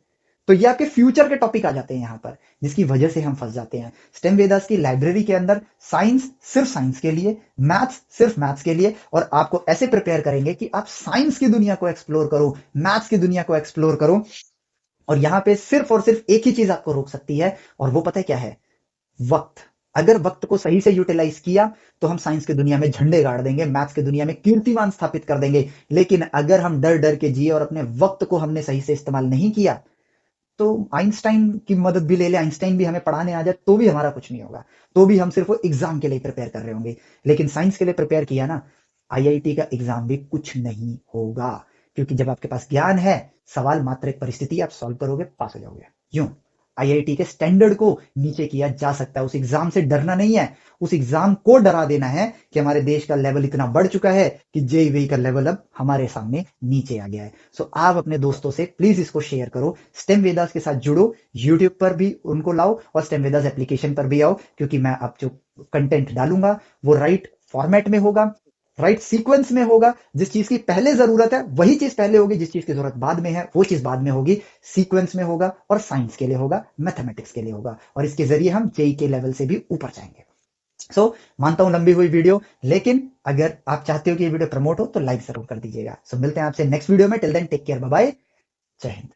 तो ये आपके फ्यूचर के टॉपिक आ जाते हैं यहां पर, जिसकी वजह से हम फंस जाते हैं। स्टेम वेदास की लाइब्रेरी के अंदर साइंस सिर्फ साइंस के लिए, मैथ्स सिर्फ मैथ्स के लिए, और आपको ऐसे प्रिपेयर करेंगे कि आप साइंस की दुनिया को एक्सप्लोर करो, मैथ्स की दुनिया को एक्सप्लोर करो। और यहां पे सिर्फ और सिर्फ एक ही चीज आपको रोक सकती है, और वो पता है क्या है? वक्त। अगर वक्त को सही से यूटिलाइज किया, तो हम साइंस की दुनिया में झंडे गाड़ देंगे, मैथ्स की दुनिया में कीर्तिमान स्थापित कर देंगे। लेकिन अगर हम डर डर के जिए और अपने वक्त को हमने सही से इस्तेमाल नहीं किया, तो आइंस्टाइन की मदद भी ले ले, आइंस्टाइन भी हमें पढ़ाने आ जाए, तो भी हमारा कुछ नहीं होगा, तो भी हम सिर्फ वो एग्जाम के लिए प्रिपेयर कर रहे होंगे। लेकिन साइंस के लिए प्रिपेयर किया ना, आईआईटी का एग्जाम भी कुछ नहीं होगा, क्योंकि जब आपके पास ज्ञान है, सवाल मात्र एक परिस्थिति आप सॉल्व करोगे, पास हो जाओगे। क्यों? आईआईटी के स्टैंडर्ड को नीचे किया जा सकता है, उस एग्जाम से डरना नहीं है, उस एग्जाम को डरा देना है कि हमारे देश का लेवल इतना बढ़ चुका है कि जेईई का लेवल अब हमारे सामने नीचे आ गया है। सो आप अपने दोस्तों से प्लीज इसको शेयर करो, स्टेम वेदास के साथ जुड़ो, यूट्यूब पर भी उनको लाओ और स्टेम वेदास एप्लीकेशन पर भी आओ, क्योंकि मैं अब जो कंटेंट डालूंगा वो राइट फॉर्मेट में होगा, राइट सीक्वेंस में होगा। जिस चीज की पहले जरूरत है वही चीज पहले होगी, जिस चीज की जरूरत बाद में है वो चीज बाद में होगी। सीक्वेंस में होगा, और साइंस के लिए होगा, मैथमेटिक्स के लिए होगा, और इसके जरिए हम जेई के लेवल से भी ऊपर जाएंगे। मानता हूं लंबी हुई वीडियो, लेकिन अगर आप चाहते हो कि ये वीडियो प्रमोट हो तो लाइक जरूर कर दीजिएगा। मिलते हैं आपसे नेक्स्ट वीडियो में। Till then take care, bye bye. जय हिंद।